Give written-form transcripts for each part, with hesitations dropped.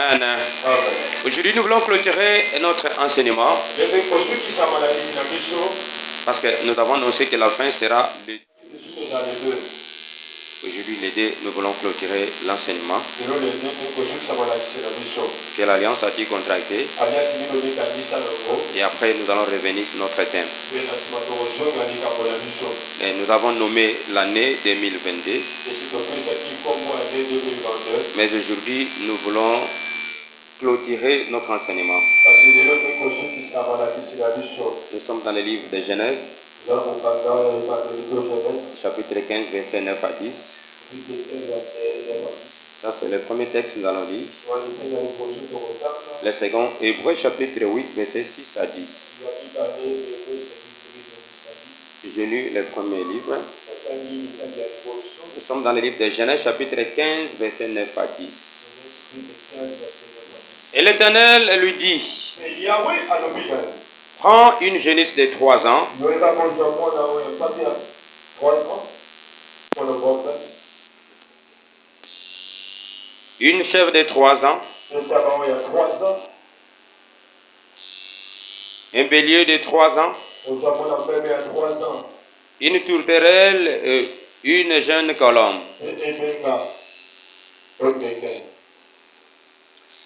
Amen. Aujourd'hui, nous voulons clôturer notre enseignement parce que nous avons annoncé que la fin sera le 2. Aujourd'hui, les 2, nous voulons clôturer l'enseignement. Que l'Alliance a-t-il contracté? Et après, nous allons revenir sur notre thème. Et nous avons nommé l'année 2022. Mais aujourd'hui, nous voulons clôturer notre enseignement. Nous sommes dans le livre de Genèse, chapitre 15, verset 9 à 10. Ça, c'est le premier texte que nous allons lire. Le second, Hébreux, chapitre 8, verset 6 à 10. J'ai lu le premier livre. Nous sommes dans le livre de Genèse, chapitre 15, verset 9 à 10. Et l'Éternel lui dit: prends une génisse de 3 ans. Une chèvre de 3 ans. Un bélier de 3 ans. Une tourterelle, une jeune colombe.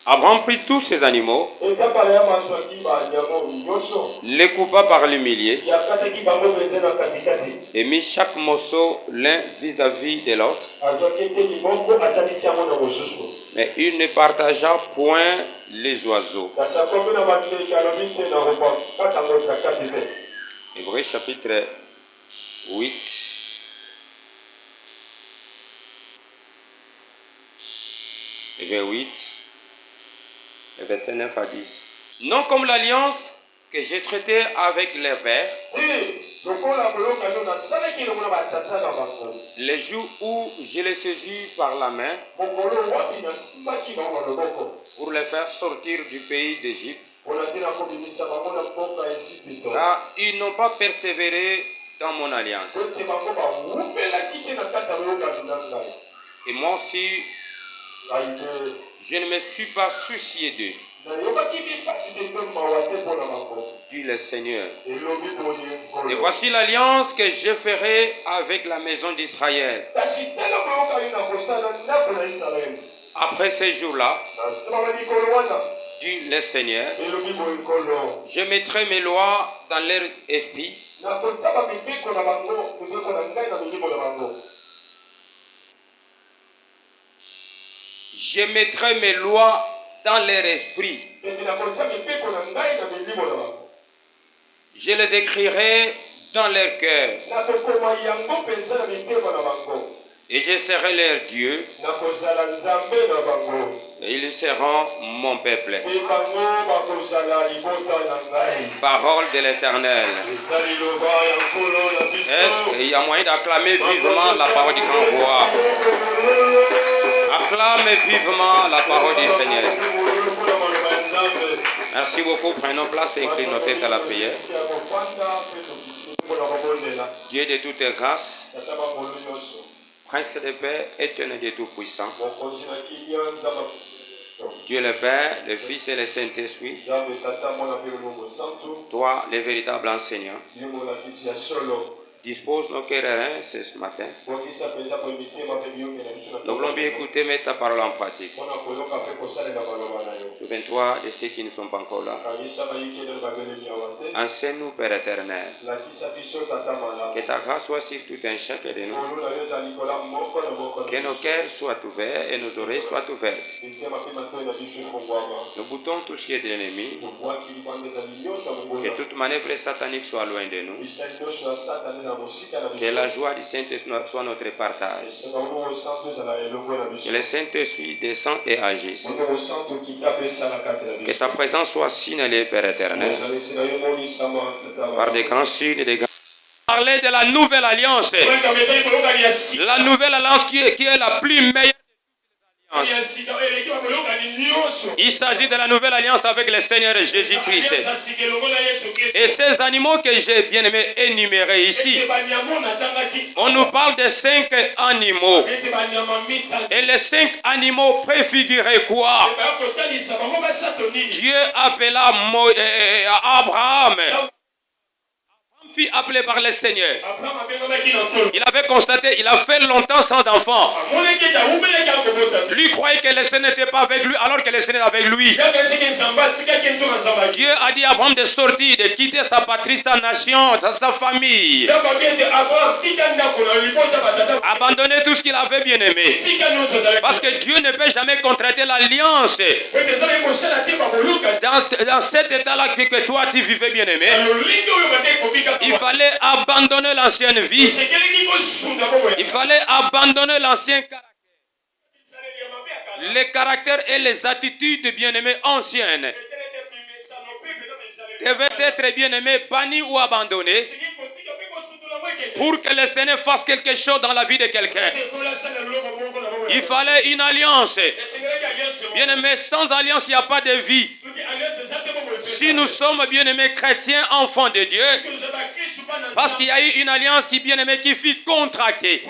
Abraham prit tous ces animaux, les coupa par le millier, et mit chaque morceau l'un vis-à-vis de l'autre. Mais il ne partagea point les oiseaux. Hébreux chapitre 8. Hébreux 8. Verset 9 à 10. Non comme l'alliance que j'ai traitée avec les pères, les jours où je les saisis par la main pour les faire sortir du pays d'Égypte, car ils n'ont pas persévéré dans mon alliance. Et moi aussi, je ne me suis pas soucié d'eux, dit le Seigneur. Et voici l'alliance que je ferai avec la maison d'Israël. Après ces jours-là, dit le Seigneur, je mettrai mes lois dans leur esprit je mettrai mes lois dans leur esprit. Je les écrirai dans leur cœur. Et je serai leur Dieu. Et ils seront mon peuple. Parole de l'Éternel. Est-ce qu'il y a moyen d'acclamer vivement la parole du grand roi? Acclame vivement la parole du Seigneur. Merci beaucoup. Prenons place et inclinons nos têtes à la prière. Dieu de toute grâce, Prince de paix, éternel de tout-puissant, Dieu le Père, le Fils et le Saint-Esprit, toi, le véritable enseignant, dispose nos cœurs et reins ce matin. Nous voulons bien écouter, mettre ta parole en pratique. Souviens-toi de ceux qui ne sont pas encore là. Enseigne-nous, Père éternel. Que ta grâce soit sur tout un chacun de nous. Que nos cœurs soient ouverts et nos oreilles soient ouvertes. Nous boutons tout ce qui est de l'ennemi. Que toute manœuvre satanique soit loin de nous. Que la joie du Saint-Esprit soit notre partage. Que le Saint-Esprit descende et agisse. Que ta présence soit signalée, Père éternel, par des grands signes et des grands... Parler de la nouvelle alliance. La nouvelle alliance qui est la plus meilleure de toutes les Il s'agit de la nouvelle alliance avec le Seigneur Jésus-Christ. Et ces animaux que j'ai bien aimé énumérés ici, on nous parle de 5 animaux. Et les 5 animaux préfiguraient quoi? Dieu appela Abraham. Fut appelé par le Seigneur. Il avait constaté, il a fait longtemps sans enfant. Lui croyait que le Seigneur n'était pas avec lui alors que le Seigneur est avec lui. Dieu a dit à Abraham de sortir, de quitter sa patrie, sa nation, sa famille. Abandonner tout ce qu'il avait bien aimé. Parce que Dieu ne peut jamais contracter l'alliance. Dans cet état-là que toi tu vivais bien aimé. Il fallait abandonner l'ancienne vie. Il fallait abandonner l'ancien caractère. Les caractères et les attitudes bien-aimées anciennes devaient être bien-aimés, bannis ou abandonnés pour que le Seigneur fasse quelque chose dans la vie de quelqu'un. Il fallait une alliance. Bien-aimés, sans alliance, il n'y a pas de vie. Si nous sommes bien-aimés chrétiens, enfants de Dieu, parce qu'il y a eu une alliance qui bien-aimée qui fut contractée.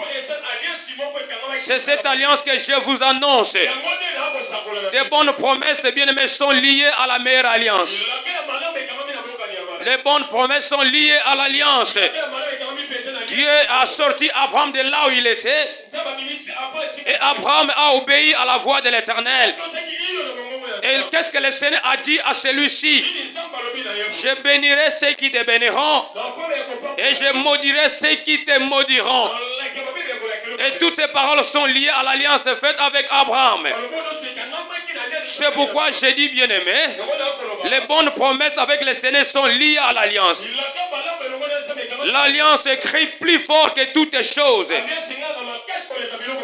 C'est cette alliance que je vous annonce. Des bonnes promesses bien-aimées sont liées à la meilleure alliance. Les bonnes promesses sont liées à l'alliance. Dieu a sorti Abraham de là où il était. Et Abraham a obéi à la voix de l'Éternel. Et qu'est-ce que le Seigneur a dit à celui-ci? Je bénirai ceux qui te béniront et je maudirai ceux qui te maudiront. Et toutes ces paroles sont liées à l'alliance faite avec Abraham. C'est pourquoi j'ai dit, bien-aimé, les bonnes promesses avec le Seigneur sont liées à l'alliance. L'alliance écrit plus fort que toutes choses.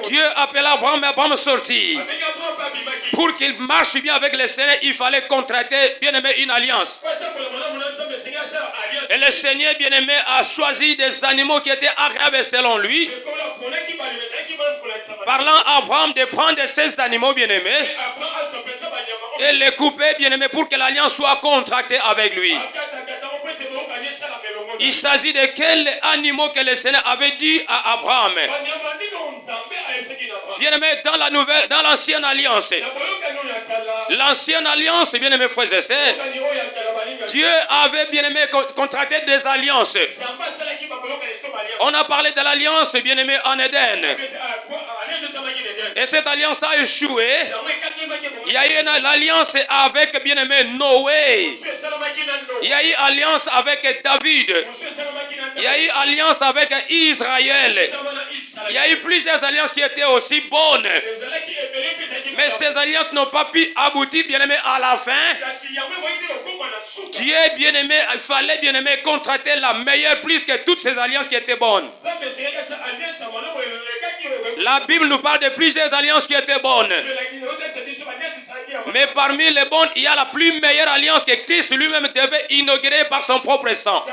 Dieu appela Abraham et Abraham sortit. Pour qu'il marche bien avec le Seigneur, il fallait contracter, bien-aimé, une alliance. Et le Seigneur, bien-aimé, a choisi des animaux qui étaient agréables selon lui. Parlant à Abraham de prendre ces animaux, bien-aimés, et les couper, bien-aimé, pour que l'alliance soit contractée avec lui. Il s'agit de quels animaux que le Seigneur avait dit à Abraham. Bien-aimé, dans l'ancienne alliance. L'ancienne alliance, bien-aimé, frères et sœurs, Dieu avait, bien-aimé, contracté des alliances. On a parlé de l'alliance, bien-aimé, en Éden. Et cette alliance a échoué. Il y a eu l'alliance avec, bien-aimé, Noé. Il y a eu alliance avec David. Il y a eu alliance avec Israël. Il y a eu plusieurs alliances qui étaient aussi bonnes. Mais ces alliances n'ont pas pu aboutir, bien-aimé, à la fin. Dieu, bien-aimé, il fallait, bien-aimé, contracter la meilleure plus que toutes ces alliances qui étaient bonnes. La Bible nous parle de plusieurs alliances qui étaient bonnes. Mais parmi les bonnes, il y a la plus meilleure alliance que Christ lui-même devait inaugurer par son propre sang.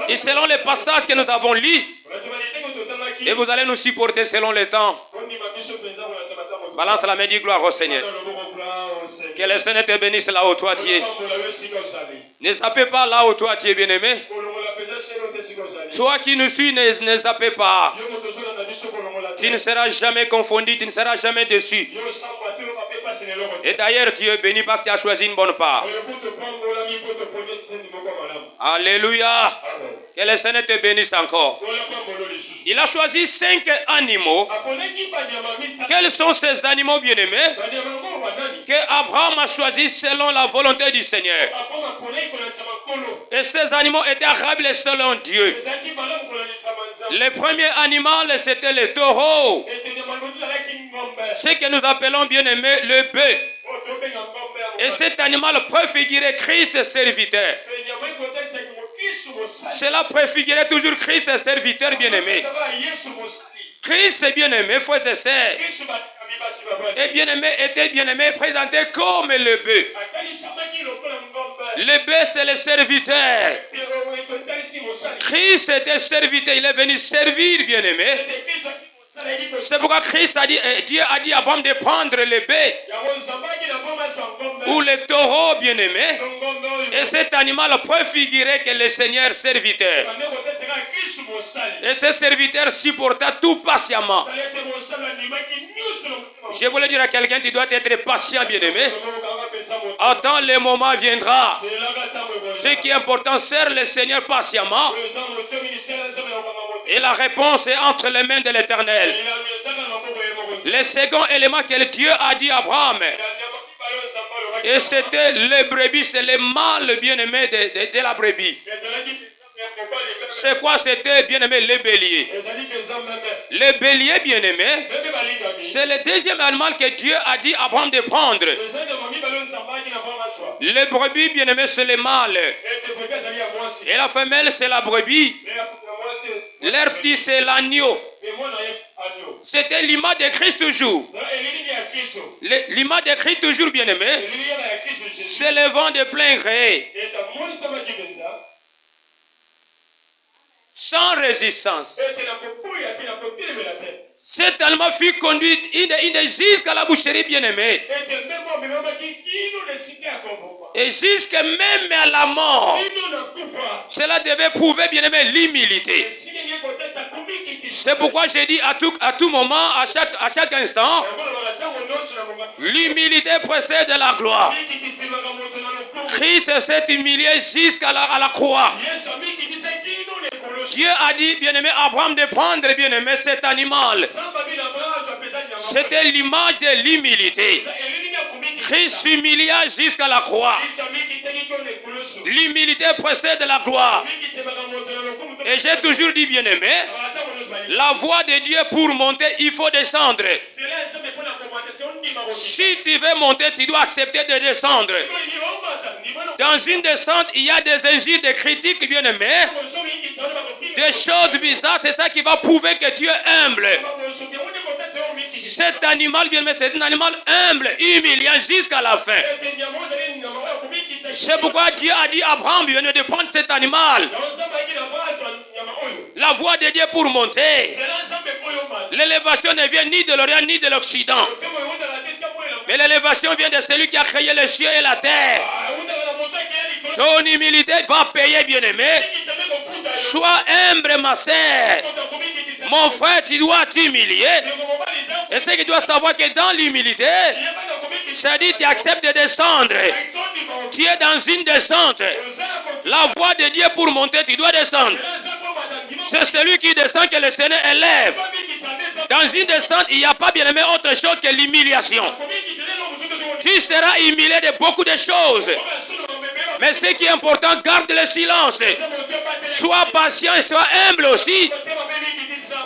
Et selon les passages que nous avons lus, et vous allez nous supporter selon le temps. Balance la main, dis gloire au Seigneur. Que le Seigneur te bénisse là où toi tu es. Ne zappez pas là où toi tu es, bien-aimé. Toi qui nous suis, ne zappez pas. Tu ne seras jamais confondu, tu ne seras jamais déçu. Et d'ailleurs, tu es béni parce que tu as choisi une bonne part. Alléluia. Que le Seigneur te bénisse encore. Il a choisi 5 animaux. Quels sont ces animaux bien-aimés que Abraham a choisi selon la volonté du Seigneur? Et ces animaux étaient agréables selon Dieu. Le premier animal, c'était le taureau. Ce que nous appelons bien-aimé le bœuf. Et cet animal préfigurait Christ serviteur. Cela préfigurait toujours Christ serviteur bien-aimé. Christ bien-aimé, frères et sœurs, et bien-aimé était bien-aimé présenté comme le bœuf. Le bœuf, c'est le serviteur. Christ était serviteur, il est venu servir bien-aimé. C'est pourquoi Christ a dit, Dieu a dit à Abraham de prendre les bêtes ou les taureaux bien-aimés. Et cet animal préfigurait que le Seigneur serviteur. Et ce serviteur supporta tout patiemment. Je voulais dire à quelqu'un, tu dois être patient, bien-aimé. Attends, le moment viendra. Ce qui est important, sert le Seigneur patiemment. Et la réponse est entre les mains de l'Éternel. Le second élément que Dieu a dit à Abraham, et c'était les brebis, c'est le mâle bien-aimé de la brebis. C'est quoi c'était, bien-aimé, les béliers? Les béliers, bien-aimé, c'est le deuxième animal que Dieu a dit à Abraham de prendre. Les brebis, bien-aimé, c'est les mâles. Et la femelle, c'est la brebis. Leur petit, c'est l'agneau. C'était l'image de Christ toujours. L'image de Christ toujours, bien-aimé, c'est le vent de plein gré. Sans résistance. Cet animal fut conduit jusqu'à la boucherie bien-aimée. Et jusqu'à même à la mort. Cela devait prouver bien-aimé l'humilité. C'est pourquoi j'ai dit à tout moment, à chaque instant, l'humilité précède la gloire. Christ s'est humilié jusqu'à la croix. Dieu a dit, bien-aimé, Abraham de prendre, bien-aimé, cet animal. C'était l'image de l'humilité. Christ s'humilia jusqu'à la croix. L'humilité précède la gloire. Et j'ai toujours dit, bien-aimé, la voie de Dieu pour monter, il faut descendre. Si tu veux monter, tu dois accepter de descendre. Dans une descente, il y a des injures, des critiques, bien-aimés, des choses bizarres. C'est ça qui va prouver que Dieu est humble. Cet animal, bien-aimé, c'est un animal humble, humiliant jusqu'à la fin. C'est pourquoi Dieu a dit à Abraham, bien-aimé, de prendre cet animal. La voie de Dieu pour monter. L'élévation ne vient ni de l'Orient ni de l'Occident. Mais l'élévation vient de celui qui a créé les cieux et la terre. Ton humilité va payer, bien-aimé. Sois humble, ma sœur. Mon frère, tu dois t'humilier. Et ce que tu dois savoir que dans l'humilité, c'est-à-dire tu acceptes de descendre. Tu es dans une descente. La voie de Dieu pour monter, tu dois descendre. C'est celui qui descend que le Seigneur élève. Dans une descente, il n'y a pas, bien-aimé, autre chose que l'humiliation. Tu seras humilié de beaucoup de choses. Mais ce qui est important, garde le silence. Sois patient et sois humble aussi.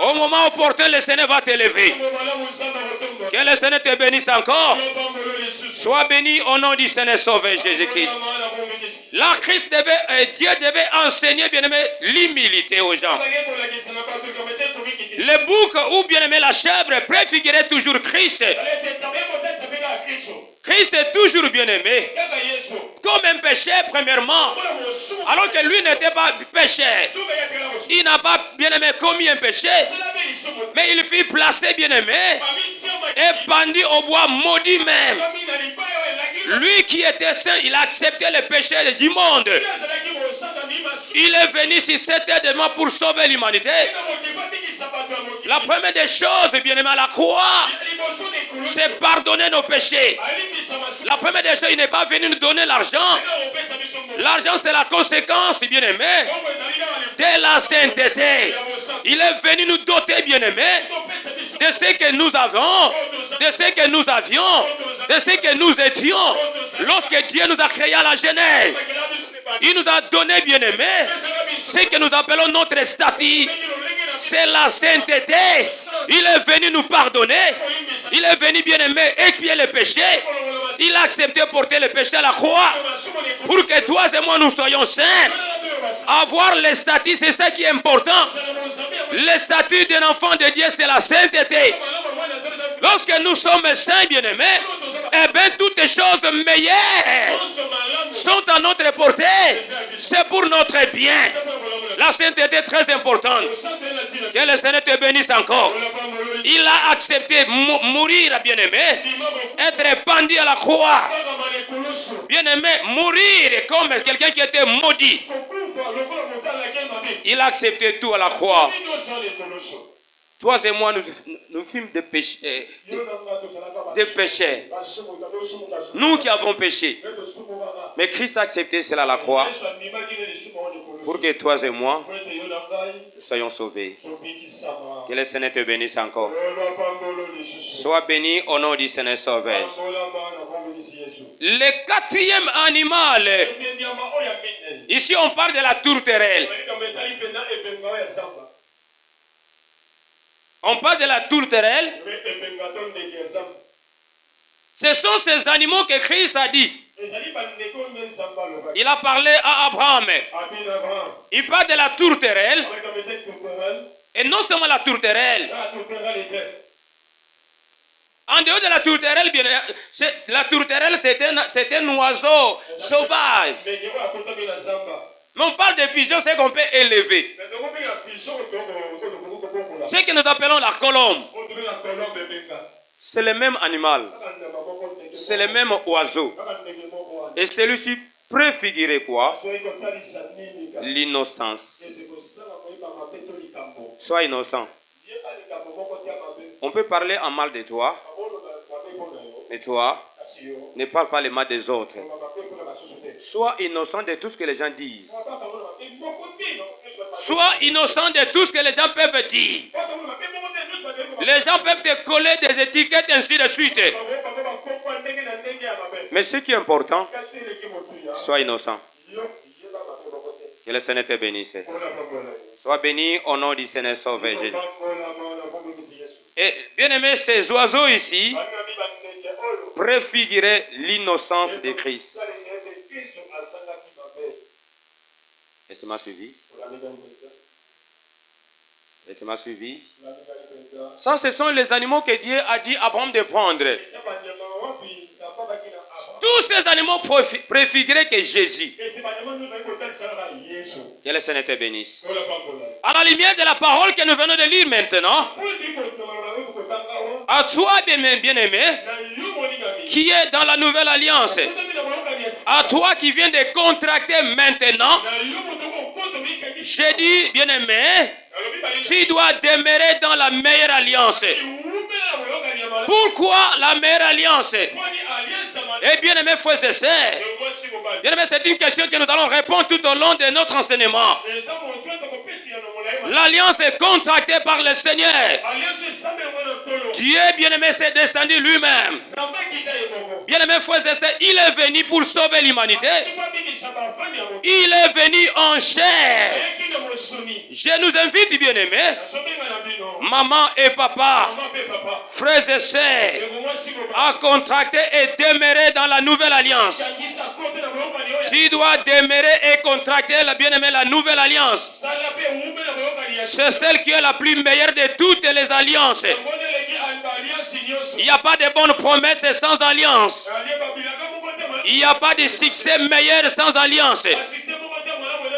Au moment opportun, le Seigneur va t'élever. Que le Seigneur te bénisse encore. Sois béni au nom du Seigneur Sauveur Jésus-Christ. Là, Dieu devait enseigner, bien-aimé, l'humilité aux gens. Le bouc ou bien-aimé la chèvre préfigurait toujours Christ. Christ est toujours bien-aimé. Comme un pécheur, premièrement. Alors que lui n'était pas pécheur. Il n'a pas, bien-aimé, commis un péché. Mais il fut placé, bien-aimé, et pendu au bois, maudit même. Lui qui était saint, il a accepté le péché du monde. Il est venu sur cette terre pour sauver l'humanité. La première des choses, bien-aimé, à la croix, c'est pardonner nos péchés. La première des choses, il n'est pas venu nous donner l'argent. L'argent, c'est la conséquence, bien-aimé, de la sainteté. Il est venu nous doter, bien-aimé, de ce que nous avons, de ce que nous avions, de ce que nous étions. Lorsque Dieu nous a créés à la Genèse, il nous a donné, bien-aimé, ce que nous appelons notre statut. C'est la sainteté. Il est venu nous pardonner. Il est venu, bien-aimé, expier le péché. Il a accepté porter le péché à la croix pour que toi et moi nous soyons saints. Avoir le statut, c'est ça qui est important. Le statut d'un enfant de Dieu, c'est la sainteté. Lorsque nous sommes saints, bien-aimés, Eh bien, toutes les choses meilleures sont à notre portée. C'est pour notre bien. La sainteté est très importante. Que le Seigneur te bénisse encore. Il a accepté mourir, bien-aimé, être pendu à la croix. Bien-aimé, mourir comme quelqu'un qui était maudit. Il a accepté tout à la croix. Toi et moi, nous fûmes des péchés. Nous qui avons péché. Mais Christ a accepté cela à la croix pour que toi et moi soyons sauvés. Que le Seigneur te bénisse encore. Sois béni au nom du Seigneur Sauveur. Le quatrième animal. Ici, on parle de la tourterelle. On parle de la tourterelle. Ce sont ces animaux que Christ a dit. Il a parlé à Abraham. Il parle de la tourterelle. Et non seulement la tourterelle. En dehors de la tourterelle, la tourterelle c'est un oiseau sauvage. Mais on parle de pigeons, c'est qu'on peut élever. Ce que nous appelons la colombe. C'est le même animal. C'est le même oiseau. Et celui-ci préfigurait quoi? L'innocence. Sois innocent. On peut parler en mal de toi. Et toi, ne parle pas les mal des autres. Sois innocent de tout ce que les gens disent. Sois innocent de tout ce que les gens peuvent dire. Les gens peuvent te coller des étiquettes ainsi de suite. Mais ce qui est important, sois innocent. Que le Seigneur te bénisse. Sois béni au nom du Seigneur Sauveur Jésus. Et bien aimé, ces oiseaux ici préfiguraient l'innocence de Christ. Est-ce que tu m'as suivi? Et tu m'as suivi? Ça, ce sont les animaux que Dieu a dit à Abraham de prendre. Tous ces animaux préfiguraient que Jésus. Que le Seigneur te bénisse. À la lumière de la parole que nous venons de lire maintenant, à toi, bien-aimé, qui est dans la nouvelle alliance, à toi qui viens de contracter maintenant, j'ai dit, bien-aimé, tu dois demeurer dans la meilleure alliance. Pourquoi la meilleure alliance? Eh bien, mes frères et sœurs, bien aimé, c'est une question que nous allons répondre tout au long de notre enseignement. L'alliance est contractée par le Seigneur. Dieu, bien-aimé, s'est descendu lui-même. Bien-aimé, frères et sœurs, il est venu pour sauver l'humanité. Il est venu en chair. Je nous invite, bien-aimés, maman et papa, frères et sœurs, à contracter et demeurer dans la nouvelle alliance. Tu dois demeurer et contracter, bien-aimé, la nouvelle alliance. C'est celle qui est la plus meilleure de toutes les alliances. Il n'y a pas de bonnes promesses sans alliance. Il n'y a pas de succès meilleur sans alliance.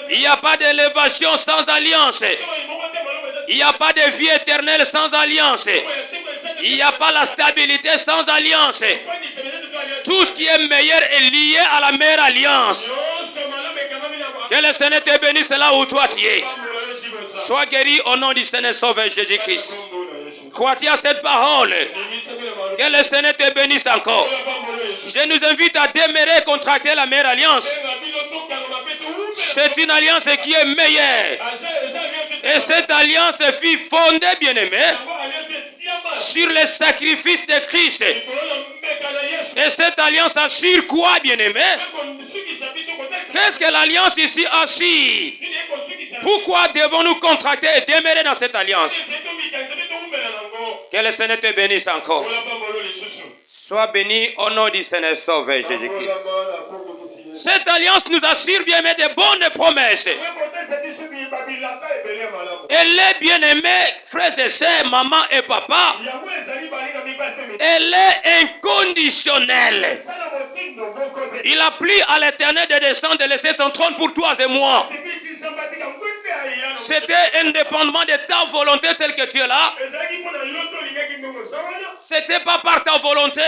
Il n'y a pas d'élévation sans alliance. Il n'y a pas de vie éternelle sans alliance. Il n'y a pas la stabilité sans alliance. Tout ce qui est meilleur est lié à la meilleure alliance. Que le Seigneur te bénisse là où toi tu es. Sois guéri au nom du Seigneur Sauveur Jésus-Christ. Crois-tu à cette parole? Que le Seigneur te bénisse encore. Je nous invite à demeurer et contracter la meilleure alliance. C'est une alliance qui est meilleure. Et cette alliance fut fondée, bien-aimé, sur le sacrifice de Christ. Et cette alliance assure quoi, bien-aimé? Qu'est-ce que l'alliance ici assure? Pourquoi devons-nous contracter et demeurer dans cette alliance? Que le Seigneur te bénisse encore. Sois béni au nom du Seigneur Sauveur Jésus-Christ. Cette alliance nous assure, bien-aimé, de bonnes promesses. Elle est bien-aimée, frères et sœurs, maman et papa. elle est inconditionnelle. Il a plu à l'Éternel de descendre, de laisser son trône pour toi et moi. C'était indépendamment de ta volonté telle que tu es là. C'était pas par ta volonté.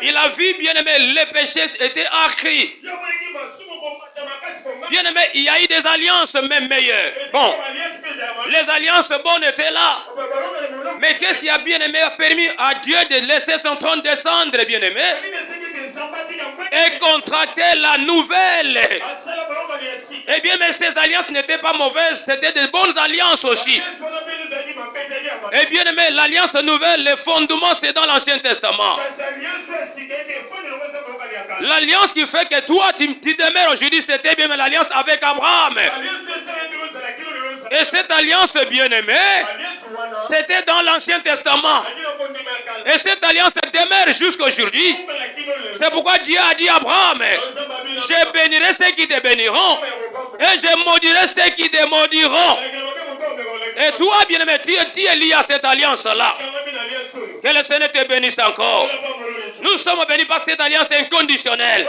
Il a vu, bien aimé, les péchés étaient accrus. Bien aimé, il y a eu des alliances même meilleures. Bon, les alliances bonnes étaient là. Mais qu'est-ce qui a bien aimé a permis à Dieu de laisser son trône descendre, bien aimé, et contracter la nouvelle. Eh bien, mais ces alliances n'étaient pas mauvaises, c'était de bonnes alliances aussi. Eh bien, mais l'alliance nouvelle, les fondements, c'est dans l'Ancien Testament. L'alliance qui fait que toi, tu demeures aujourd'hui, c'était bien l'alliance avec Abraham. Et cette alliance bien-aimée, c'était dans l'Ancien Testament. Et cette alliance demeure jusqu'aujourd'hui. C'est pourquoi Dieu a dit à Abraham, je bénirai ceux qui te béniront et je maudirai ceux qui te maudiront. Et toi, bien-aimé, tu es lié à cette alliance-là. Que le Seigneur te bénisse encore. Nous sommes bénis par cette alliance inconditionnelle.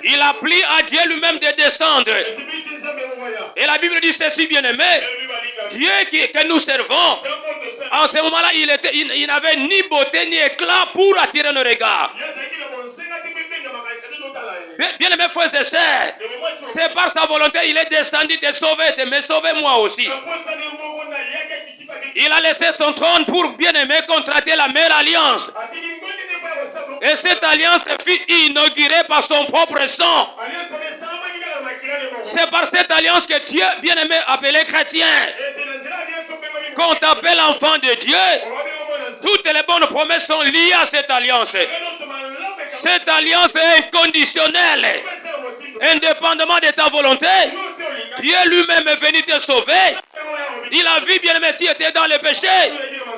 Il a plu à Dieu lui-même de descendre. Et la Bible dit ceci, bien-aimé. Dieu que nous servons, en ce moment-là, il n'avait ni beauté ni éclat pour attirer nos regards. Bien-aimés frères et sœurs, c'est par sa volonté il est descendu te sauver, mais sauver moi aussi. Il a laissé son trône pour bien-aimer contracter la meilleure alliance. Et cette alliance fut inaugurée par son propre sang. C'est par cette alliance que Dieu, bien-aimé, appelé chrétien, qu'on t'appelle enfant de Dieu. Toutes les bonnes promesses sont liées à cette alliance. Cette alliance est inconditionnelle. Indépendamment de ta volonté, Dieu lui-même est venu te sauver. Il a vu, bien-aimé, tu étais dans le péché.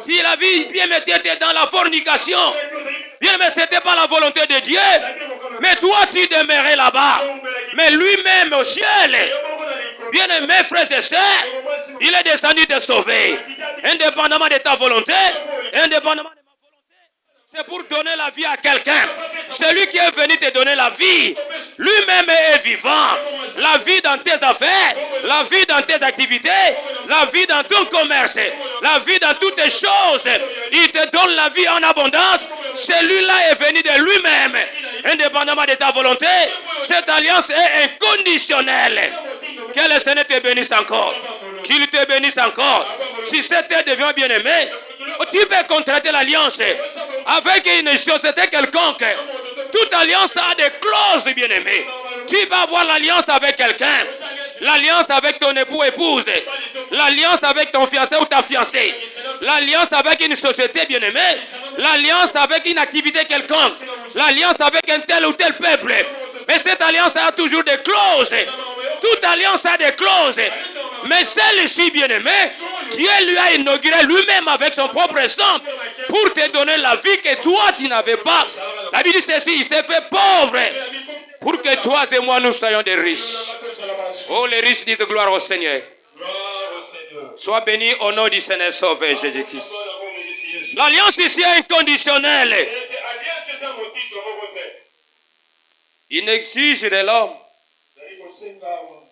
Il a vu, bien-aimé, tu étais dans la fornication. Bien-aimé, ce n'était pas la volonté de Dieu. Mais toi, tu demeurais là-bas. Mais lui-même au ciel, bien-aimé, frères et sœurs, il est descendu te sauver. Indépendamment de ta volonté, indépendamment de ma volonté, c'est pour donner la vie à quelqu'un. Celui qui est venu te donner la vie, lui-même est vivant. La vie dans tes affaires, la vie dans tes activités, la vie dans ton commerce, la vie dans toutes tes choses. Il te donne la vie en abondance. Celui-là est venu de lui-même, indépendamment de ta volonté. Cette alliance est inconditionnelle. Que le Seigneur te bénisse encore. Qu'il te bénisse encore. Si cette terre devient bien-aimée, tu peux contracter l'alliance avec une société quelconque. Toute alliance a des clauses, bien-aimées. Tu vas avoir l'alliance avec quelqu'un. L'alliance avec ton époux, épouse. L'alliance avec ton fiancé ou ta fiancée. L'alliance avec une société, bien-aimée. L'alliance avec une activité quelconque. L'alliance avec un tel ou tel peuple. Mais cette alliance a toujours des clauses. Toute alliance a des clauses. Mais celle-ci, bien-aimée, Dieu lui a inauguré lui-même avec son propre sang pour te donner la vie que toi, tu n'avais pas. La Bible dit ceci, il s'est fait pauvre pour que toi et moi, nous soyons des riches. Oh, les riches disent gloire au Seigneur. Sois béni au nom du Seigneur Sauveur Jésus-Christ. L'alliance ici est inconditionnelle. Il n'exige de l'homme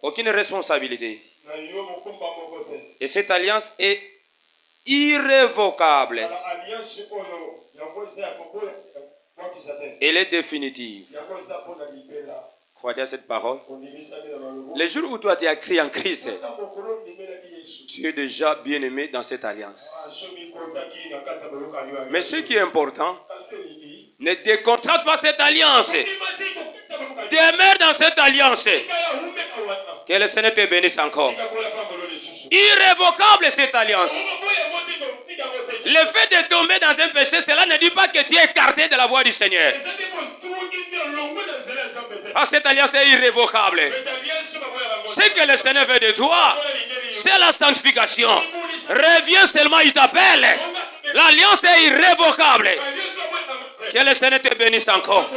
aucune responsabilité. Et cette alliance est irrévocable. Elle est définitive. Croyez à cette parole. Le jour où toi tu as crié en Christ, tu es déjà bien aimé dans cette alliance. Mais ce qui est important, ne décontracte pas cette alliance. Demeure dans cette alliance. Que le Seigneur te bénisse encore. Irrévocable cette alliance. Le fait de tomber dans un péché, cela ne dit pas que tu es écarté de la voie du Seigneur. Ah, cette alliance est irrévocable. Ce que le Seigneur veut de toi, c'est la sanctification. Reviens seulement, il t'appelle. L'alliance est irrévocable. Que le Seigneur te bénisse encore.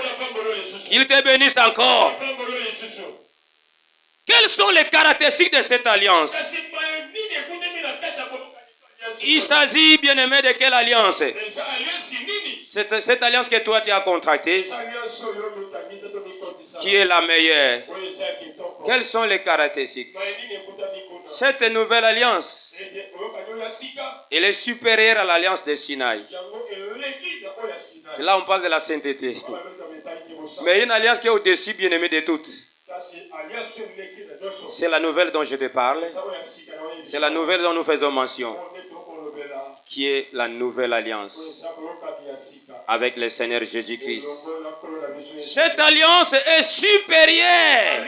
Qu'il te bénisse encore. Quelles sont les caractéristiques de cette alliance? Il s'agit, bien-aimé, de quelle alliance? Cette alliance que toi tu as contractée, qui est la meilleure? Quelles sont les caractéristiques? Cette nouvelle alliance, elle est supérieure à l'alliance de Sinaï. Là, on parle de la sainteté. Mais une alliance qui est au-dessus, bien-aimé, de toutes. C'est la nouvelle dont je te parle. C'est la nouvelle dont nous faisons mention, qui est la nouvelle alliance avec le Seigneur Jésus-Christ. Cette alliance est supérieure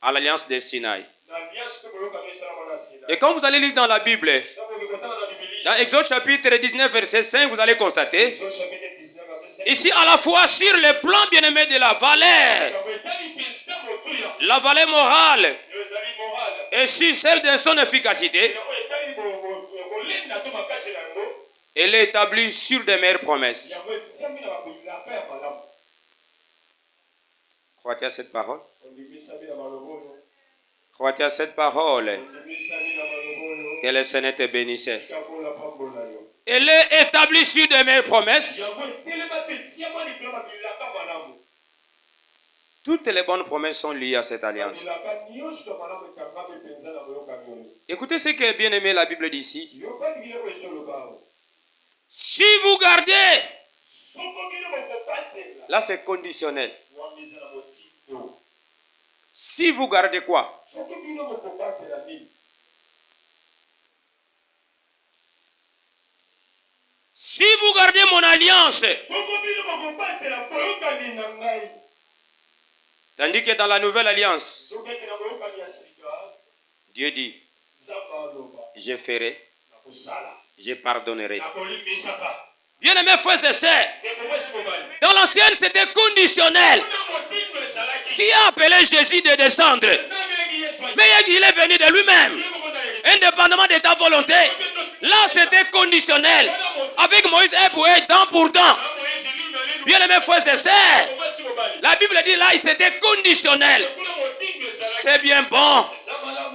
à l'alliance de Sinaï. Et quand vous allez lire dans la Bible, dans Exode chapitre 19, verset 5, vous allez constater, ici à la fois sur le plan bien-aimé de la valeur morale, et sur celle de son efficacité, elle est établie sur des meilleures promesses. Crois-tu à cette parole? Crois-tu à cette parole? Que le Seigneur te bénisse. Elle est établie sur des meilleures promesses. Toutes les bonnes promesses sont liées à cette alliance. Écoutez ce que bien aimé la Bible dit ici. Si vous gardez, là c'est conditionnel. Si vous gardez quoi? Si vous gardez mon alliance, tandis que dans la nouvelle alliance, Dieu dit, je ferai, je pardonnerai. Bien-aimés frères et sœurs, dans l'ancienne c'était conditionnel. Qui a appelé Jésus de descendre? Mais il est venu de lui-même, indépendamment de ta volonté. Là c'était conditionnel. Avec Moïse et pour dent pour dent. Bien-aimés frères et sœurs, la Bible dit là, c'était conditionnel. C'est bien bon.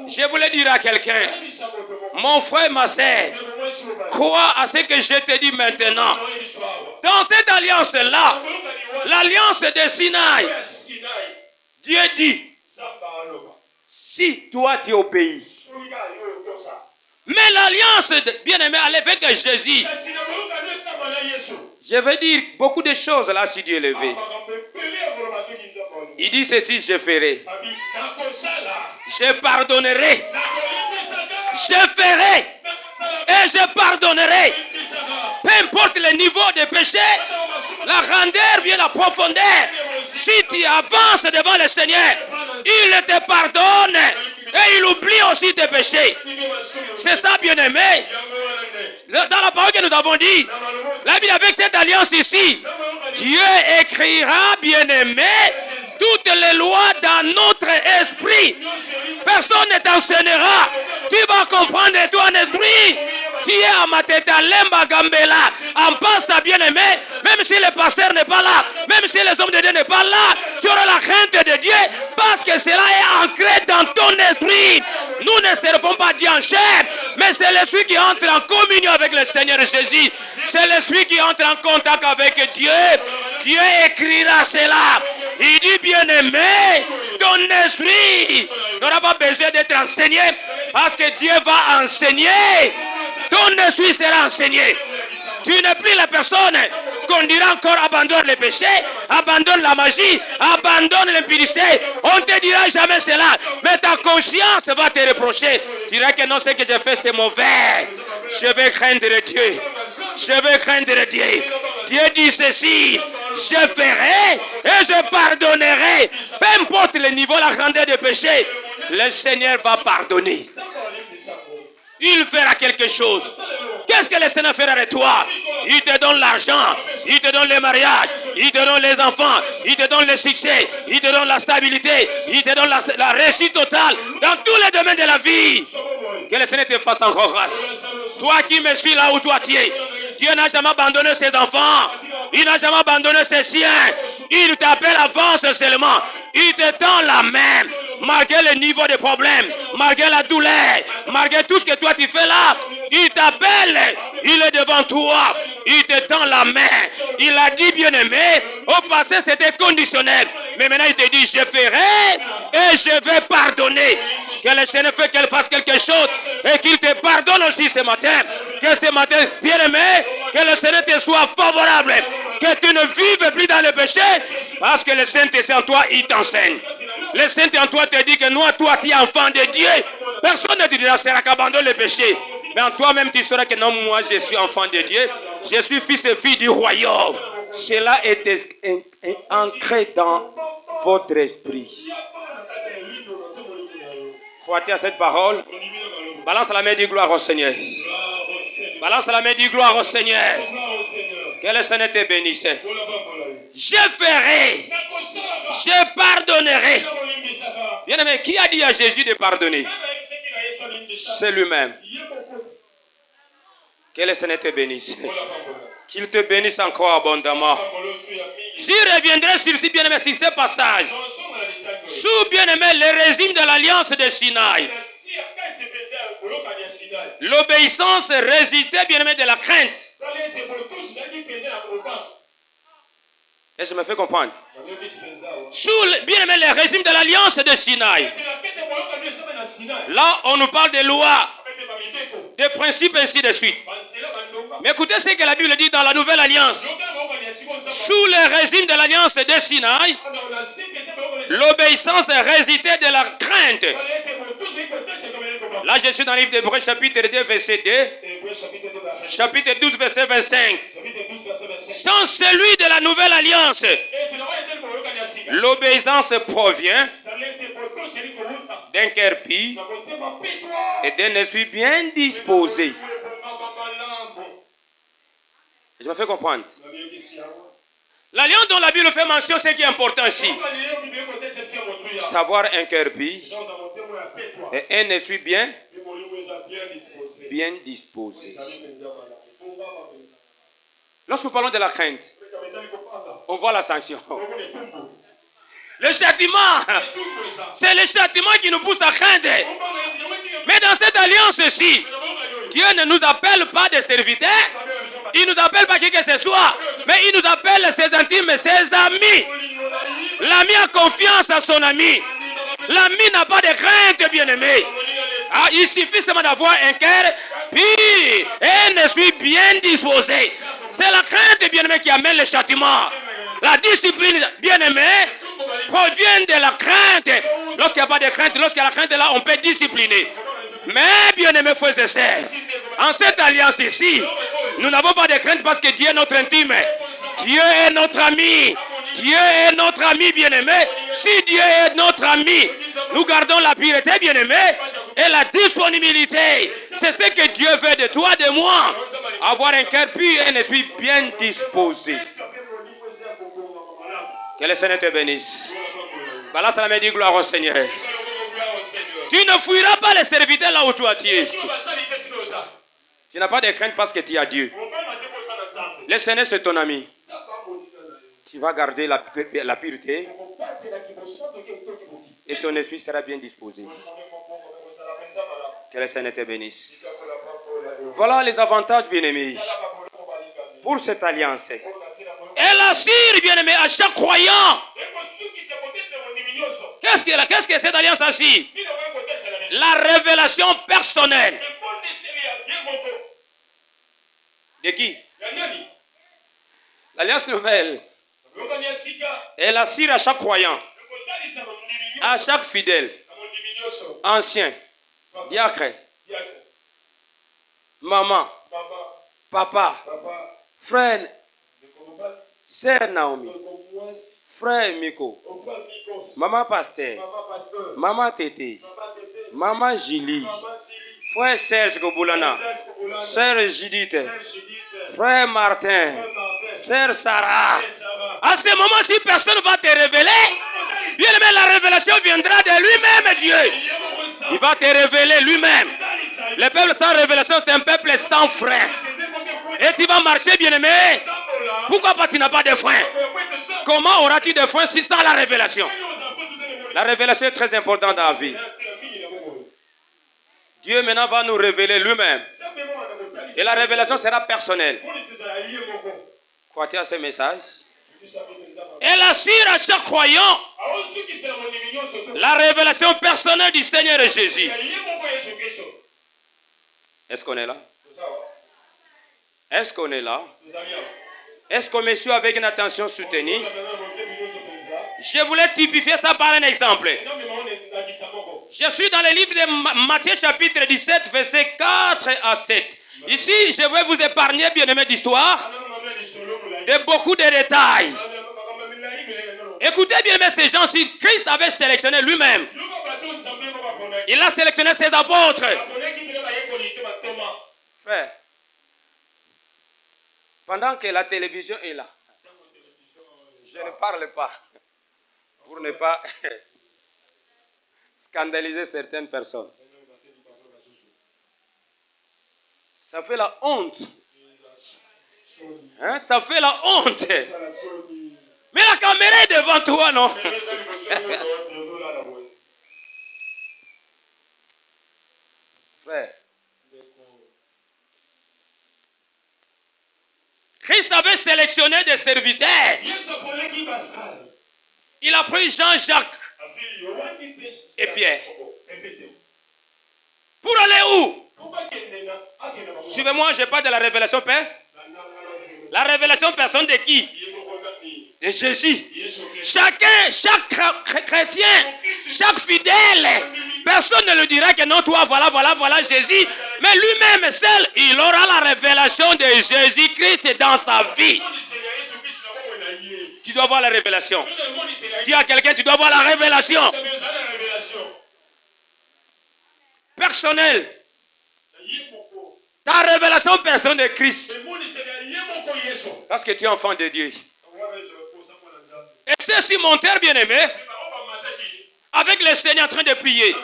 Je voulais dire à quelqu'un, mon frère, ma sœur, crois à ce que je te dis maintenant. Dans cette alliance-là, l'alliance de Sinaï, Dieu dit, si toi tu obéis, mais l'alliance, bien-aimé, avec Jésus, je vais dire beaucoup de choses là si Dieu est élevé. Il dit ceci, je ferai. Je pardonnerai. Je ferai. Et je pardonnerai. Peu importe le niveau de péché, la grandeur, bien la profondeur. Si tu avances devant le Seigneur, il te pardonne. Et il oublie aussi tes péchés. C'est ça, bien-aimé. Dans la parole que nous avons dit, la Bible avec cette alliance ici, Dieu écrira, bien-aimé, toutes les lois dans notre esprit. Personne ne t'enseignera. Tu vas comprendre de ton esprit. Qui est à ma tête à Lemba Gambela, en pense à bien-aimé, même si le pasteur n'est pas là, même si les hommes de Dieu n'est pas là, tu auras la crainte de Dieu parce que cela est ancré dans ton esprit. Nous ne servons pas Dieu en chair, mais c'est l'esprit qui entre en communion avec le Seigneur Jésus. C'est l'esprit qui entre en contact avec Dieu. Dieu écrira cela. Il dit bien-aimé, ton esprit n'aura pas besoin d'être enseigné parce que Dieu va enseigner. Ton esprit sera enseigné. Tu n'es plus la personne qu'on dira encore abandonne les péchés, abandonne la magie, abandonne l'impudicité. On ne te dira jamais cela, mais ta conscience va te reprocher. Tu diras que non, ce que j'ai fait c'est mauvais. Je vais craindre Dieu. Je vais craindre Dieu. Dieu dit ceci, je ferai et je pardonnerai. Peu importe le niveau, la grandeur des péchés, le Seigneur va pardonner. Il fera quelque chose. Qu'est-ce que le Seigneur fera de toi? Il te donne l'argent, il te donne le mariage, il te donne les enfants, il te donne le succès, il te donne la stabilité, il te donne la réussite totale dans tous les domaines de la vie. Que le Seigneur te fasse encore grâce. Toi qui me suis là où toi tu es, Dieu n'a jamais abandonné ses enfants, il n'a jamais abandonné ses siens. Il t'appelle avance seulement, il te tend la main. malgré le niveau de problème, malgré la douleur, malgré tout ce que toi tu fais là, il t'appelle, il est devant toi, il te tend la main. Il a dit, bien-aimé, au passé c'était conditionnel, mais maintenant il te dit, je ferai et je vais pardonner. Que le Seigneur fait qu'elle fasse quelque chose et qu'il te pardonne aussi ce matin. Que ce matin, bien-aimé, que le Seigneur te soit favorable. Que tu ne vives plus dans le péché parce que le Saint-Esprit en toi, il t'enseigne. Le Saint-Esprit en toi te dit que toi, tu es enfant de Dieu. Personne ne te dira qu'abandonne le péché. Mais en toi-même, tu sauras que non, moi, je suis enfant de Dieu. Je suis fils et fille du royaume. Cela est ancré dans votre esprit. Crois-tu à cette parole? Balance la main, dis gloire au Seigneur. Balance la main, dis gloire au Seigneur. Que le Seigneur te bénisse. Je ferai. Je pardonnerai. Bien-aimé, qui a dit à Jésus de pardonner? C'est lui-même. Que le Seigneur te bénisse. Qu'il te bénisse encore abondamment. Je reviendrai sur ce bien-aimé, sur ce passage. Sous bien-aimé, le régime de l'alliance de Sinaï. L'obéissance résultait bien-aimé de la crainte. Et je me fais comprendre. Sous bien-aimé, le régime de l'alliance de Sinaï. Là, on nous parle des lois, des principes, ainsi de suite. Mais écoutez ce que la Bible dit dans la nouvelle alliance. Sous le régime de l'alliance de Sinaï, l'obéissance résultait de la crainte. Là, je suis dans le livre d'Hébreux, chapitre 2, verset 2. Chapitre 12, verset 25. Sans celui de la nouvelle alliance, l'obéissance provient d'un cœur pur et d'un esprit bien disposé. Je me fais comprendre. L'alliance dont la Bible fait mention, c'est qui est important ici. Savoir un cœur pur et un esprit bien disposé. Lorsque nous parlons de la crainte, on voit la sanction. Le châtiment, c'est le châtiment qui nous pousse à craindre. Mais dans cette alliance-ci, Dieu ne nous appelle pas des serviteurs, il ne nous appelle pas qui que ce soit, mais il nous appelle ses intimes, ses amis. L'ami a confiance à son ami. L'ami n'a pas de crainte, bien-aimé. Ah, il suffit seulement d'avoir un cœur pur et un esprit bien disposé. C'est la crainte, bien-aimé, qui amène le châtiment. La discipline, bien-aimé, provient de la crainte. Lorsqu'il n'y a pas de crainte, lorsqu'il y a la crainte, là, on peut discipliner. Mais, bien-aimé, frères et sœurs, en cette alliance ici, nous n'avons pas de crainte parce que Dieu est notre intime. Dieu est notre ami. Dieu est notre ami, bien-aimé. Si Dieu est notre ami, nous gardons la pureté, bien-aimé, et la disponibilité. C'est ce que Dieu veut de toi, de moi. Avoir un cœur pur et un esprit bien disposé. Que le Seigneur te bénisse. Balance la main, dis gloire au Seigneur. Tu ne fuiras pas les serviteurs là où toi tu es. Tu n'as pas de crainte parce que tu as Dieu. Le Seigneur c'est ton ami. Tu vas garder la pureté et ton esprit sera bien disposé. Que le Seigneur te bénisse. Voilà les avantages, bien-aimés, pour cette alliance. Elle assure, bien-aimé, à chaque croyant. Qu'est-ce que cette alliance assure? La révélation personnelle. De qui? L'alliance nouvelle. Elle assure à chaque croyant, à chaque fidèle, ancien, diacre, maman, papa, frère, sœur Naomi, frère Miko, maman pasteur, maman Tété, maman Julie, frère Serge Goboulana, sœur Judith, frère Martin, sœur Sarah. À ce moment, si personne ne va te révéler, bien aimé, la révélation viendra de lui-même, Dieu. Il va te révéler lui-même. Le peuple sans révélation, c'est un peuple sans frein. Et tu vas marcher, bien aimé. Pourquoi pas tu n'as pas de frein? Comment auras-tu de frein si sans la révélation? La révélation est très importante dans la vie. Dieu maintenant va nous révéler lui-même. Et la révélation sera personnelle. Crois-tu à ce message? Elle assure à chaque croyant la révélation personnelle du Seigneur Jésus. Est-ce qu'on est là? Est-ce qu'on est là? Est-ce qu'on me suit avec une attention soutenue? Je voulais typifier ça par un exemple. Je suis dans le livre de Matthieu chapitre 17, versets 4 à 7. Ici, je vais vous épargner, bien-aimés, d'histoire, de beaucoup de détails. Écoutez bien, mais ces gens-ci, Christ avait sélectionné lui-même. Il a sélectionné ses apôtres. Frère, pendant que la télévision est là, je ne parle pas pour ne pas scandaliser certaines personnes. Ça fait la honte. Hein? Ça fait la honte. Mais la caméra est devant toi, non? Frère. Christ avait sélectionné des serviteurs. Il a pris Jean-Jacques et Pierre. Pour aller où? Suivez-moi, je parle de la révélation, Père. La révélation personne de qui? De Jésus. Chacun, chaque chrétien, chaque fidèle, personne ne le dira que non, toi, voilà Jésus. Mais lui-même seul, il aura la révélation de Jésus-Christ dans sa vie. Tu dois voir la révélation. Dis à quelqu'un, tu dois voir la révélation. Personnelle. Ta révélation personnelle de Christ. Parce que tu es enfant de Dieu. Et c'est si mon terre bien-aimé, avec le Seigneur en train de prier.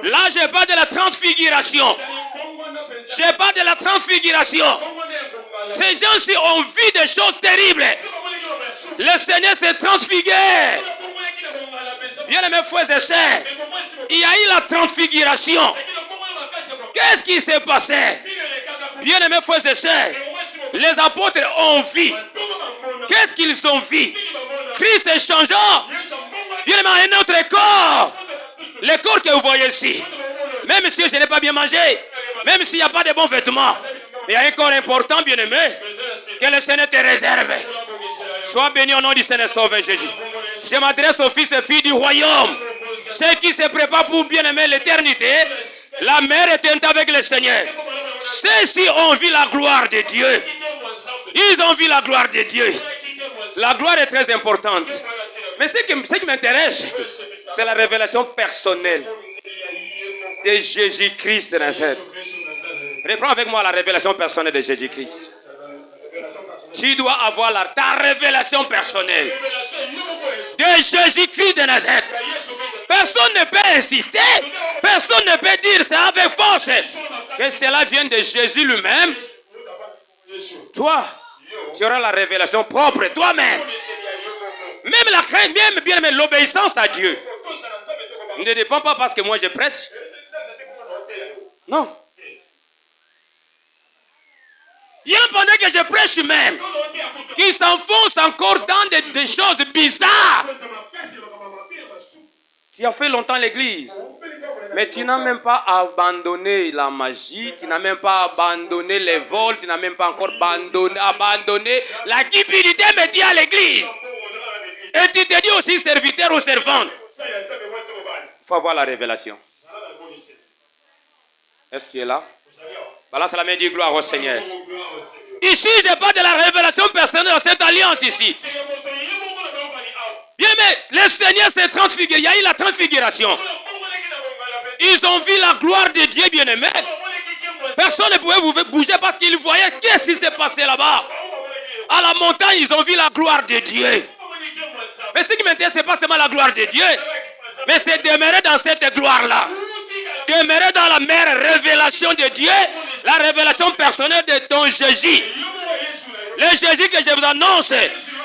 Là, je parle de la transfiguration. Je parle de la transfiguration. Ces gens-ci ont vu des choses terribles. Le Seigneur s'est transfiguré. Bien-aimés frères et sœurs, il y a eu la transfiguration. Qu'est-ce qui s'est passé? Bien-aimés frères et sœurs, les apôtres ont vu. Qu'est-ce qu'ils ont vu? Christ est changeant. Bien-aimés, un autre corps. Le corps que vous voyez ici. Même si je n'ai pas bien mangé, même s'il n'y a pas de bons vêtements, il y a un corps important, bien-aimé, que le Seigneur te réserve. Sois béni au nom du Seigneur Sauveur Jésus. Je m'adresse aux fils et filles du royaume. Ceux qui se préparent pour bien-aimer l'éternité, la mère est avec le Seigneur. Ceux-ci ont vu la gloire de Dieu. Ils ont vu la gloire de Dieu. La gloire est très importante. Mais ce qui m'intéresse, c'est la révélation personnelle de Jésus-Christ de Nazareth. Reprends avec moi la révélation personnelle de Jésus-Christ. Tu dois avoir ta révélation personnelle de Jésus-Christ de Nazareth. Personne ne peut insister. Personne ne peut dire ça avec force. Que cela vienne de Jésus lui-même. Toi, tu auras la révélation propre toi-même. Même la crainte, même l'obéissance à Dieu ne dépend pas parce que moi je prêche. Non. Il y a pendant que je prêche même qui s'enfonce encore dans des choses bizarres. Tu as fait longtemps l'église, mais tu n'as même pas abandonné la magie, tu n'as même pas abandonné les vols, tu n'as même pas encore abandonné la cupidité, mais tu es à l'église. Et tu te dis aussi serviteur ou servante. Il faut avoir la révélation. Est-ce que tu es là? Balance la main, dis gloire au Seigneur. Ici, je parle de la révélation personnelle de cette alliance ici. Bien, mais le Seigneur s'est transfiguré. Il y a eu la transfiguration. Ils ont vu la gloire de Dieu, bien-aimé. Personne ne pouvait vous bouger parce qu'ils voyaient qu'est-ce qui s'est passé là-bas. À la montagne, ils ont vu la gloire de Dieu. Mais ce qui m'intéresse, ce n'est pas seulement la gloire de Dieu, mais c'est demeurer dans cette gloire-là. Demeurer dans la meilleure révélation de Dieu, la révélation personnelle de ton Jésus. Le Jésus que je vous annonce,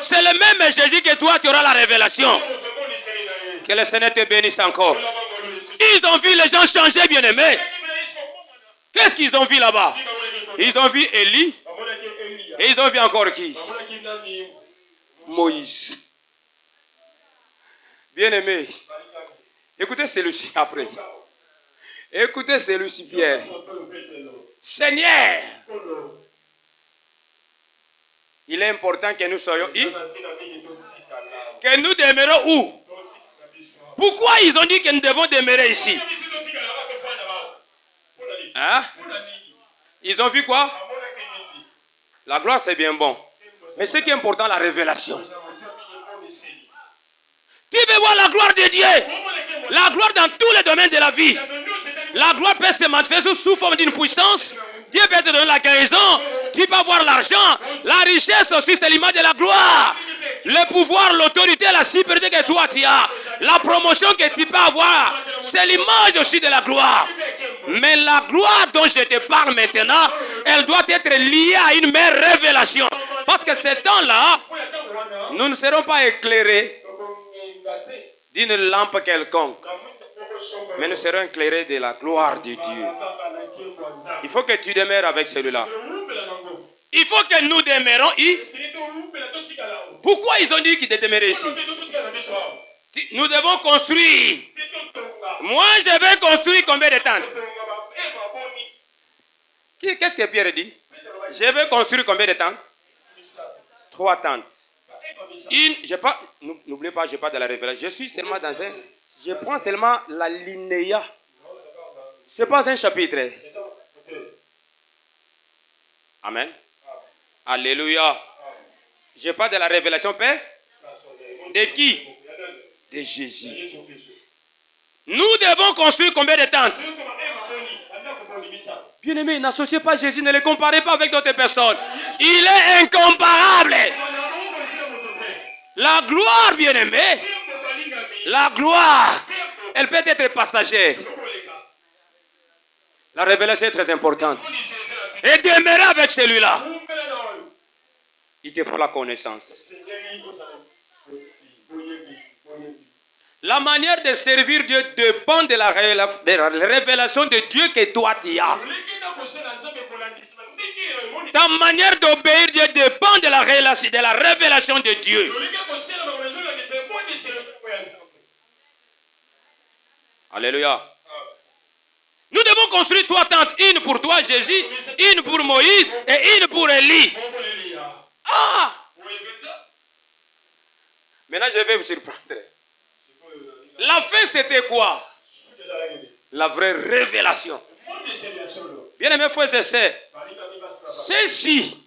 c'est le même Jésus que toi, tu auras la révélation. Que le Seigneur te bénisse encore. Ils ont vu les gens changer, bien-aimés. Qu'est-ce qu'ils ont vu là-bas? Ils ont vu Élie. Et ils ont vu encore qui? Moïse. Bien-aimé. Écoutez celui-ci après. Écoutez celui-ci, Pierre. Seigneur. Il est important que nous soyons ici. Que nous demeurons où? Pourquoi ils ont dit que nous devons demeurer ici? Hein? Ils ont vu quoi? La gloire, c'est bien bon. Mais ce qui est important, la révélation. Tu veux voir la gloire de Dieu? La gloire dans tous les domaines de la vie. La gloire peut se manifester sous forme d'une puissance. Dieu peut te donner la guérison. Tu peux avoir l'argent. La richesse aussi, c'est l'image de la gloire. Le pouvoir, l'autorité, la supériorité que toi tu as. La promotion que tu peux avoir. C'est l'image aussi de la gloire. Mais la gloire dont je te parle maintenant, elle doit être liée à une meilleure révélation. Parce que ce temps-là, nous ne serons pas éclairés d'une lampe quelconque. Mais nous serons éclairés de la gloire de Dieu. Il faut que tu demeures avec celui-là. Il faut que nous demeurons ici. Pourquoi ils ont dit qu'ils demeuraient ici? Nous devons construire. Moi, je vais construire combien de tentes? Qu'est-ce que Pierre dit? Je vais construire combien de tentes? 3 tentes. N'oubliez pas, je parle de la révélation. Je suis seulement dans un... Je prends seulement la linéa. Ce n'est pas un chapitre. Amen. Alléluia. Je parle de la révélation, Père. De qui? De Jésus. Nous devons construire combien de tentes? Bien-aimé, n'associez pas Jésus, ne le comparez pas avec d'autres personnes. Il est incomparable. La gloire, bien-aimé, la gloire, elle peut être passagère. La révélation est très importante. Et demeurer avec celui-là. Il te faut la connaissance. La manière de servir Dieu dépend de la révélation de Dieu que toi tu as. Ta manière d'obéir Dieu dépend de la révélation de Dieu. Alléluia. Nous devons construire 3 tentes. Une pour toi, Jésus, une pour Moïse et une pour Élie. Ah! Maintenant, je vais vous surprendre. La fin, c'était quoi? La vraie révélation. Bien aimés frères et sœurs, ceux-ci,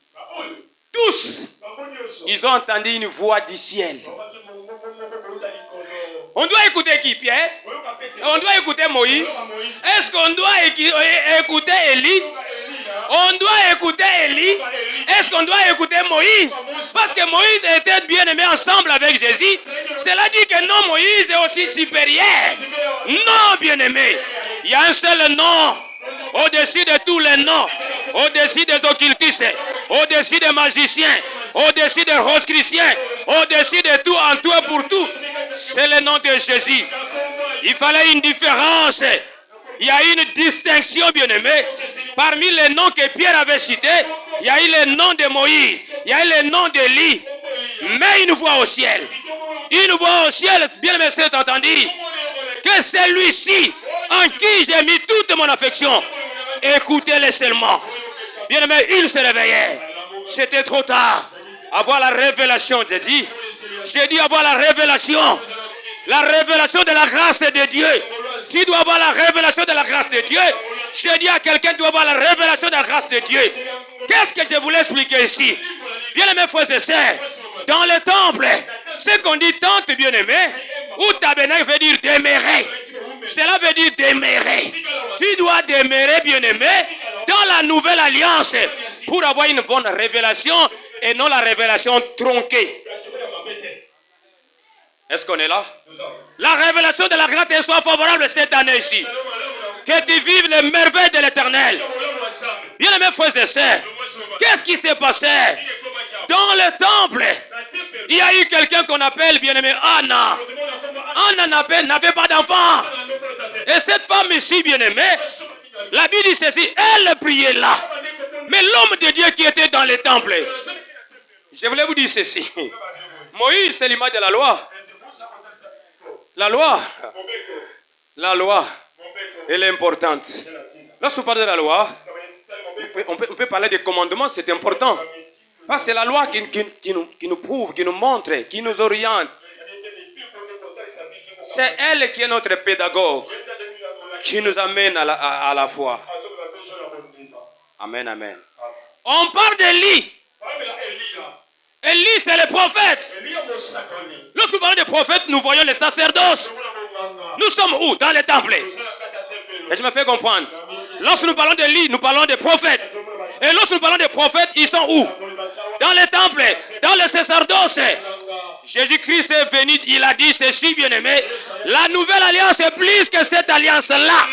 tous, ils ont entendu une voix du ciel. On doit écouter qui, Pierre? On doit écouter Moïse. Est-ce qu'on doit écouter Élie? On doit écouter Élie. Est-ce qu'on doit écouter Moïse? Parce que Moïse était bien aimé ensemble avec Jésus. Cela dit que non, Moïse est aussi supérieur. Non, bien aimé. Il y a un seul nom. Au-dessus de tous les noms. Au-dessus des occultistes. Au-dessus des magiciens. Au-dessus des rosicruciens. Au-dessus de tout, en tout et pour tout. C'est le nom de Jésus. Il fallait une différence. Il y a une distinction, bien-aimé. Parmi les noms que Pierre avait cités, il y a eu le nom de Moïse. Il y a eu le nom d'Élie. Mais une voix au ciel. Une voix au ciel, bien-aimé, c'est entendu. Que celui-ci, en qui j'ai mis toute mon affection, écoutez-le seulement. Bien-aimé, il se réveillait. C'était trop tard. Avoir la révélation de Dieu. J'ai dit avoir la révélation. La révélation de la grâce de Dieu. Tu dois avoir la révélation de la grâce de Dieu. Je dis à quelqu'un, tu dois avoir la révélation de la grâce de Dieu. Qu'est-ce que je voulais expliquer ici? Bien-aimés frères et sœurs, dans le temple, ce qu'on dit tente, bien-aimé, ou tabernacle veut dire demeurer. Cela veut dire demeurer. Tu dois demeurer, bien-aimé, dans la nouvelle alliance pour avoir une bonne révélation et non la révélation tronquée. Est-ce qu'on est là? La révélation de la grâce soit favorable cette année ici. Que tu vives les merveilles de l'Éternel. Bien aimés frères et sœurs, qu'est-ce qui s'est passé? Dans le temple, il y a eu quelqu'un qu'on appelle bien-aimé Anna. Anna n'avait pas d'enfant. Et cette femme ici, bien-aimée, la Bible dit ceci, elle priait là. Mais l'homme de Dieu qui était dans le temple, je voulais vous dire ceci. Moïse, c'est l'image de la loi. La loi, elle est importante. Lorsqu'on parle de la loi, on peut parler des commandements, c'est important. Parce que c'est la loi qui nous prouve, qui nous montre, qui nous oriente. C'est elle qui est notre pédagogue, qui nous amène à la foi. Amen, amen. On parle d'Élie. Élie, c'est le prophète. Lorsque nous parlons des prophètes, nous voyons les sacerdoces. Nous sommes où? Dans les temples. Et je me fais comprendre. Lorsque nous parlons d'Élie, nous parlons des prophètes. Et lorsque nous parlons des prophètes, ils sont où? Dans les temples, dans les sacerdoces. Jésus-Christ est venu, il a dit ceci, bien-aimé. La nouvelle alliance est plus que cette alliance-là.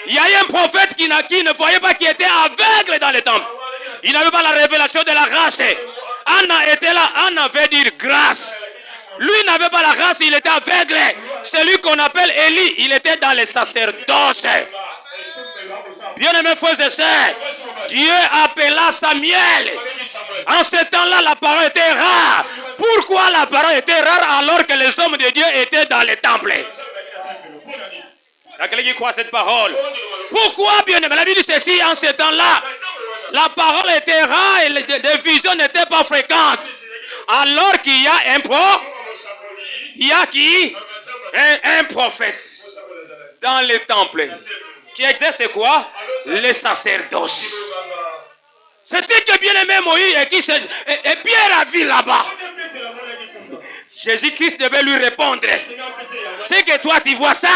Il y a eu un prophète qui ne voyait pas, qui était aveugle dans les temples. Il n'avait pas la révélation de la grâce. Anna était là, Anna veut dire grâce. Lui n'avait pas la grâce, il était aveugle. Celui qu'on appelle Élie, il était dans les sacerdoces. Bien-aimés frères et sœurs, Dieu appela Samuel. En ce temps-là, la parole était rare. Pourquoi la parole était rare alors que les hommes de Dieu étaient dans les temples? Il y a quelqu'un qui croit cette parole. Pourquoi, bien-aimé? La Bible dit ceci, en ce temps-là, la parole était rare et les visions n'étaient pas fréquentes. Alors qu'il y a il y a qui? Un prophète dans les temples qui exerce quoi? Les sacerdoces. C'est ce que bien-aimé Moïse est bien ravi là-bas. Jésus-Christ devait lui répondre. C'est que toi tu vois ça.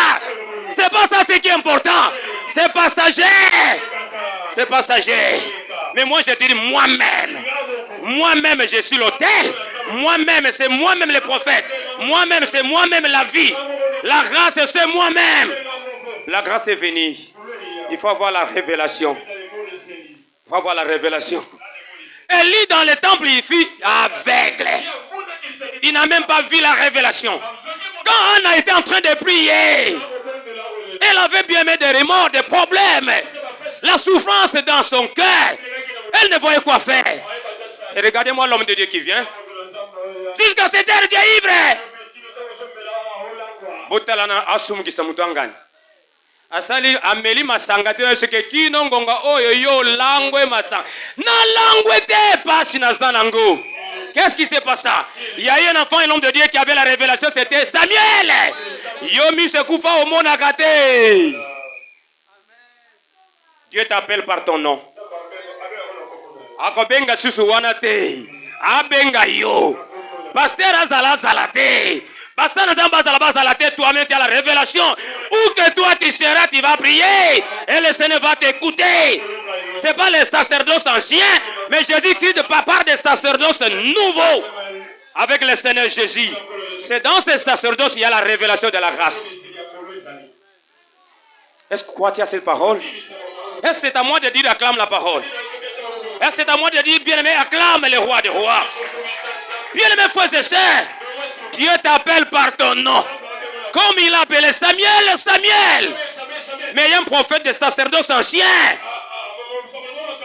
C'est pas ça ce qui est important. C'est passager. C'est passager. Mais moi je dis moi-même. Moi-même je suis l'autel. Moi-même c'est moi-même le prophète. Moi-même c'est moi-même la vie. La grâce c'est moi-même. La grâce est venue. Il faut avoir la révélation. Il faut avoir la révélation. Élie dans le temple, il fut aveugle. Il n'a même pas vu la révélation. Quand Anna était en train de prier, elle avait bien mis des remords, des problèmes, la souffrance dans son cœur. Elle ne voyait quoi faire. Et regardez-moi l'homme de Dieu qui vient. Jusqu'à cette heure, Dieu est ivre. Botalana asum kisamutangani. Asali ameli masanga te ce que kino ngonga oyo yo langwe masanga. Na langwe te passe na zanango. Qu'est-ce qui s'est passé? Il y a eu un enfant, un homme de Dieu qui avait la révélation, c'était Samuel. Yomi se koufa au monakate. Dieu t'appelle par ton nom. Akobenga susu wana te. Abenga yo. Pasteur azala zalate. Toi-même tu as la révélation. Où que toi tu seras, tu vas prier. Et le Seigneur va t'écouter. Ce n'est pas les sacerdoces anciens, mais Jésus-Christ part des sacerdoces nouveaux. Avec le Seigneur Jésus. C'est dans ces sacerdoces qu'il y a la révélation de la grâce. Est-ce que tu as cette parole? Est-ce que c'est à moi de dire acclame la parole? Est-ce que c'est à moi de dire bien-aimé acclame le roi des rois? Bien-aimé frères et sœurs, Dieu t'appelle par ton nom. Comme il a appelé Samuel, Samuel. Mais il y a un prophète de sacerdoce ancien.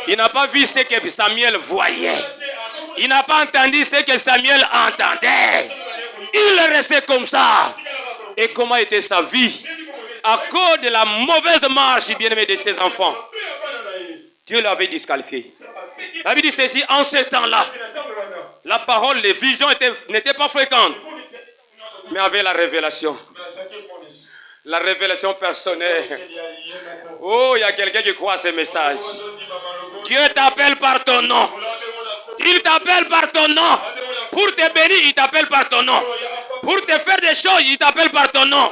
Il n'a pas vu ce que Samuel voyait. Il n'a pas entendu ce que Samuel entendait. Il est resté comme ça. Et comment était sa vie? À cause de la mauvaise marche, bien-aimé, de ses enfants. Dieu l'avait disqualifié. La Bible dit ceci, en ce temps-là, la parole, les visions n'étaient pas fréquentes. Mais avec la révélation. La révélation personnelle. Oh, il y a quelqu'un qui croit à ce message. Dieu t'appelle par ton nom. Il t'appelle par ton nom. Pour te bénir, il t'appelle par ton nom. Pour te faire des choses, il t'appelle par ton nom.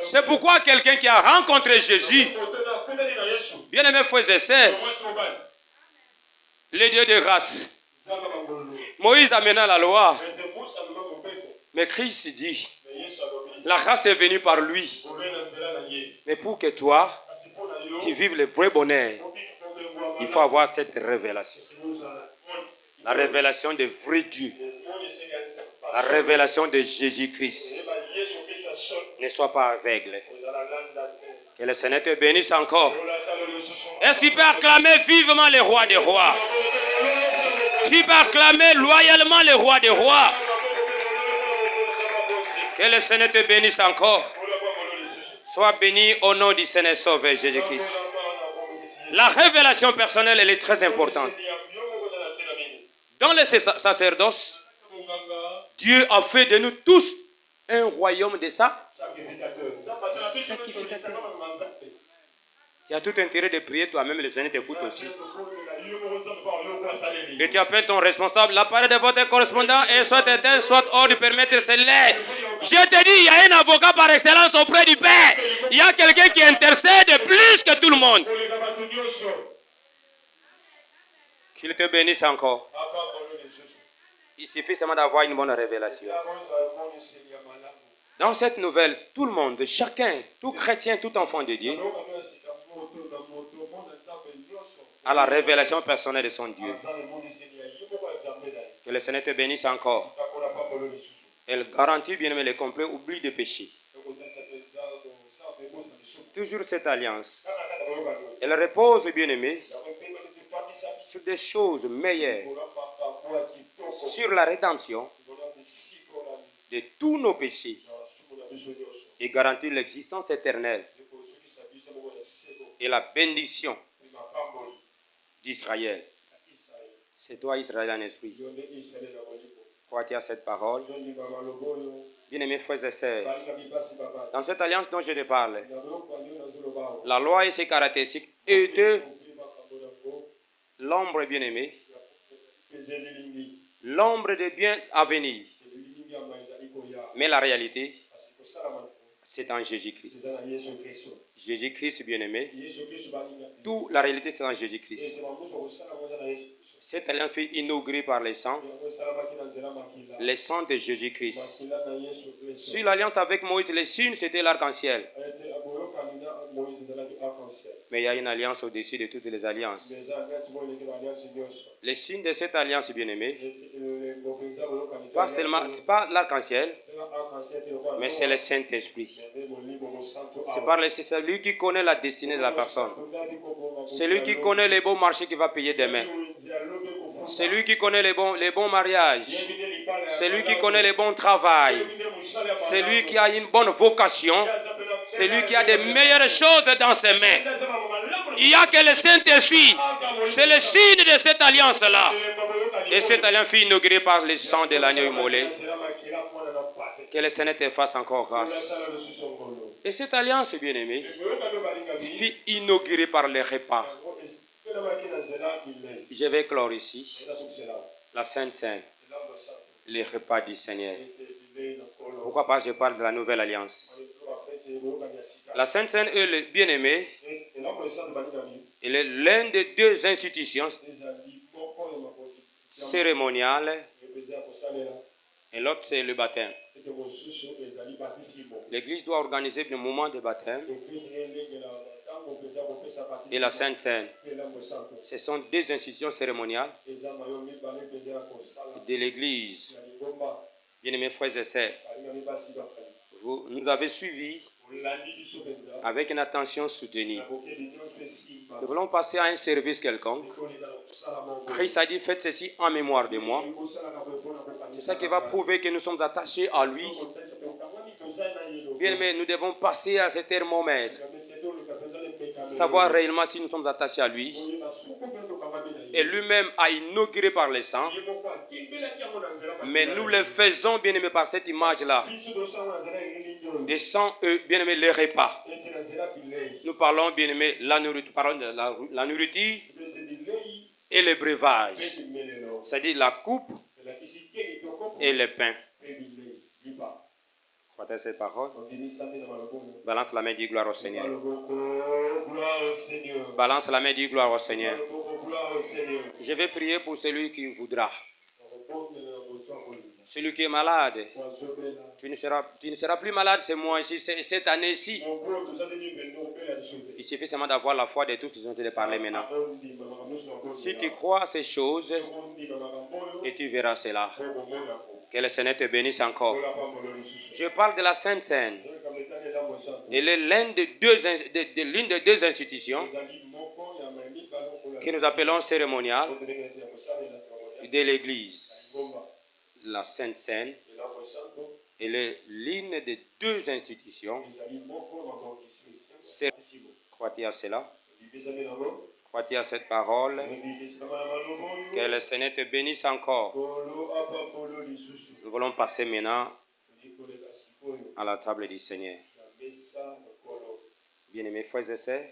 C'est pourquoi quelqu'un qui a rencontré Jésus, bien aimé frères et sœurs, les dieux de grâce. Moïse amena la loi. Mais Christ dit, la grâce est venue par lui. Mais pour que toi, tu vives le vrai bonheur, il faut avoir cette révélation. La révélation de vrai Dieu. La révélation de Jésus-Christ. Ne sois pas aveugle. Que le Seigneur te bénisse encore. Est-ce qu'il peut acclamer vivement le roi des rois? Qui peut acclamer loyalement le roi des rois? Que le Seigneur te bénisse encore. Sois béni au nom du Seigneur Sauveur Jésus-Christ. La révélation personnelle, elle est très importante. Dans le sacerdoce, Dieu a fait de nous tous un royaume de sacrificateurs. Tu as tout intérêt de prier toi-même, le Seigneur t'écoute aussi. Et tu appelles ton responsable, l'appareil de votre correspondant est soit éteint, soit hors du périmètre cellulaire. Je te dis, il y a un avocat par excellence auprès du Père. Il y a quelqu'un qui intercède plus que tout le monde. Qu'il te bénisse encore. Il suffit seulement d'avoir une bonne révélation. Dans cette nouvelle, tout le monde, chacun, tout chrétien, tout enfant de Dieu, a la révélation personnelle de son Dieu. Que le Seigneur te bénisse encore. Elle garantit bien aimé le complet oubli des péchés. Toujours cette alliance. Elle repose bien aimé sur des choses meilleures, sur la rédemption de tous nos péchés et garantit l'existence éternelle et la bénédiction d'Israël. C'est toi Israël en esprit. Crois-tu à cette parole? Bien-aimés frères et sœurs, dans cette alliance dont je te parle, la loi et ses caractéristiques étaient l'ombre bien-aimée, l'ombre des biens à venir. Mais la réalité, c'est en Jésus-Christ. Jésus-Christ bien-aimé, toute la réalité c'est en Jésus-Christ. Cette alliance fut inaugurée par les sangs de Jésus-Christ. Sur l'alliance avec Moïse, les signes c'était l'arc-en-ciel. Mais il y a une alliance au-dessus de toutes les alliances. Les signes de cette alliance bien-aimée, pas seulement, c'est pas l'arc-en-ciel, mais c'est le Saint-Esprit. C'est lui qui connaît la destinée de la personne. C'est lui qui connaît les bons marchés qu'il va payer demain. C'est lui qui connaît les bons mariages. C'est lui qui connaît les bons travails. C'est lui qui a une bonne vocation. C'est lui qui a des meilleures choses dans ses mains. Il n'y a que le Saint-Esprit. C'est le signe de cette alliance-là. Et cette alliance fut inaugurée par le sang de l'agneau immolé. Que le Seigneur te fasse encore grâce. Et cette alliance, bien-aimée, fut inaugurée par les repas. Je vais clore ici la Sainte Seine, les repas du Seigneur. Pourquoi pas je parle de la nouvelle alliance? La Sainte Seine est le bien-aimé. Elle est l'une des deux institutions cérémoniales et l'autre c'est le baptême. L'Église doit organiser le moment de baptême et la Sainte Seine. Ce sont deux institutions cérémoniales de l'Église. Bien-aimés frères et sœurs, vous nous avez suivis avec une attention soutenue. Nous voulons passer à un service quelconque. Christ a dit, faites ceci en mémoire de moi. C'est ça qui va prouver que nous sommes attachés à lui. Bien aimé, nous devons passer à ce thermomètre. Savoir réellement si nous sommes attachés à lui. Et lui-même a inauguré par le sang. Mais nous le faisons, bien aimé, par cette image-là. Des sangs, bien aimé, les repas. Nous parlons, bien aimé, la nourriture et le breuvage. C'est-à-dire la coupe et le pain. Crois-tu ces paroles? Balance la main, dis gloire au Seigneur. Balance la main, dis gloire au Seigneur. Je vais prier pour celui qui voudra. Celui qui est malade. Tu ne seras plus malade ce mois-ci, cette année-ci. Il suffit seulement d'avoir la foi de tous qui ont été parlé maintenant. Si tu crois à ces choses, et tu verras cela. Que le Seigneur te bénisse encore. Je parle de la Sainte Seine. Elle est l'une des deux institutions que nous appelons cérémoniales de l'Église. La Sainte Seine, elle est l'une des deux institutions. Crois-tu à cela? Crois-tu à cette parole? Que le Seigneur te bénisse encore. Nous voulons passer maintenant à la table du Seigneur. Bien-aimés frères et sœurs,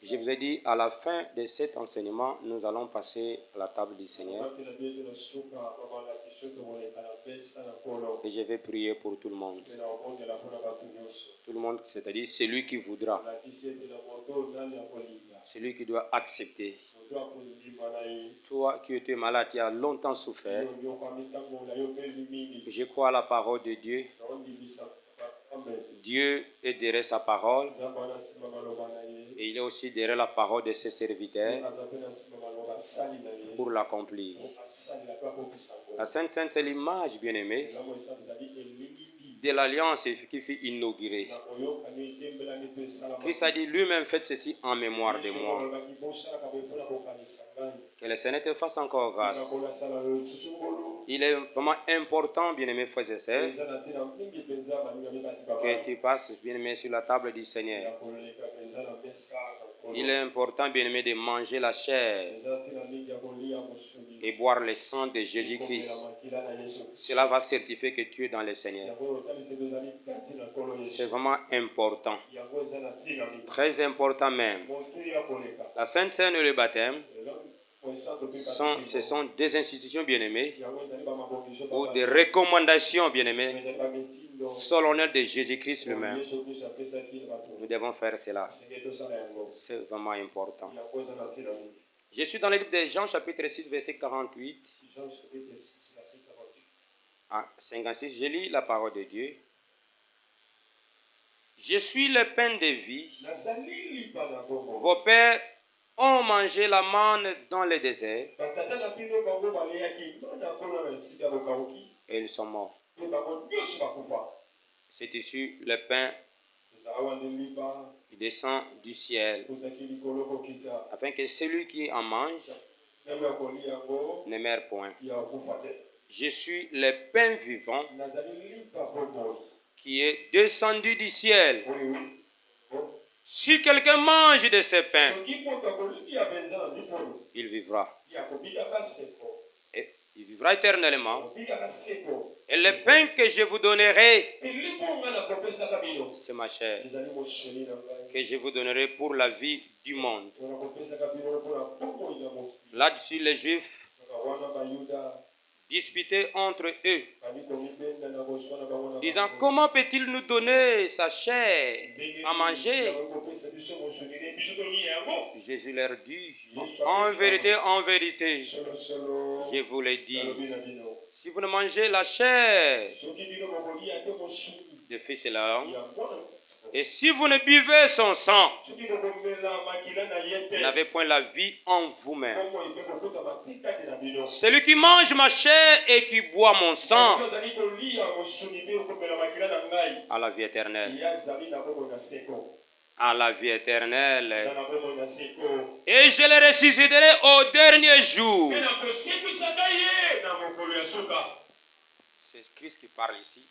je vous ai dit, à la fin de cet enseignement, nous allons passer à la table du Seigneur. Et je vais prier pour tout le monde. Tout le monde, c'est-à-dire celui qui voudra. Celui qui doit accepter. Toi qui étais malade, qui as longtemps souffert, je crois à la parole de Dieu. Dieu est derrière sa parole et il est aussi derrière la parole de ses serviteurs pour l'accomplir. La Sainte Seine, c'est l'image, bien-aimée, de l'alliance qui fut inaugurée. Christ a dit lui-même, faites ceci en mémoire de moi. Que le Seigneur te fasse encore grâce. Il est vraiment important, bien-aimés frères et sœurs, que tu passes, bien-aimé, sur la table du Seigneur. Il est important, bien-aimé, de manger la chair et boire le sang de Jésus-Christ. Cela va certifier que tu es dans le Seigneur. C'est vraiment important. Très important même. La Sainte Seine et le baptême, ce sont des institutions bien-aimées ou des recommandations bien-aimées solennelles de Jésus-Christ lui-même. Nous devons faire cela. C'est vraiment important. Je suis dans le livre de Jean chapitre 6 verset 48 à 56. Je lis la parole de Dieu. Je suis le pain de vie. Vos pères ont mangé la manne dans le désert et ils sont morts. C'est ici le pain qui descend du ciel afin que celui qui en mange ne meure point. Je suis le pain vivant qui est descendu du ciel. Si quelqu'un mange de ce pain, il vivra. Et il vivra éternellement. Et le pain que je vous donnerai, c'est ma chair, que je vous donnerai pour la vie du monde. Là-dessus, les Juifs disputaient entre eux, disant, comment peut-il nous donner sa chair à manger? Jésus leur dit, en vérité, je vous l'ai dit, si vous ne mangez la chair du Fils de l'homme, et si vous ne buvez son sang, vous n'avez point la vie en vous-même. Celui qui mange ma chair et qui boit mon sang a la vie éternelle. À la vie éternelle. Et je le ressusciterai au dernier jour. C'est Christ qui parle ici.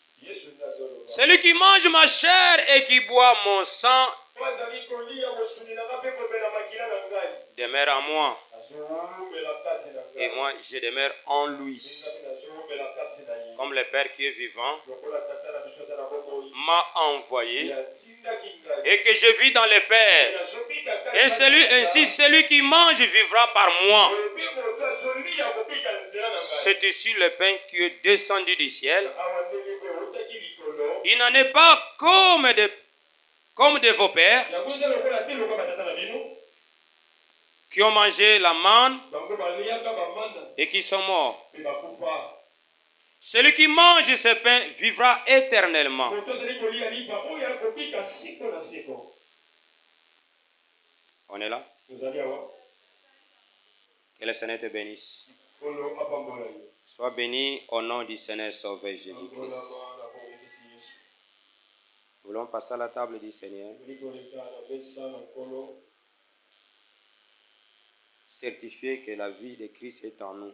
Celui qui mange ma chair et qui boit mon sang demeure en moi. Et moi, je demeure en lui. Comme le Père qui est vivant m'a envoyé et que je vis dans le Père. Et ainsi, celui qui mange vivra par moi. C'est ici le pain qui est descendu du ciel. Il n'en est pas comme de vos pères qui ont mangé la manne et qui sont morts. Celui qui mange ce pain vivra éternellement. On est là? Que le Seigneur te bénisse. Sois béni au nom du Seigneur Sauveur Jésus-Christ. voulons passer à la table du Seigneur. Certifier que la vie de Christ est en nous.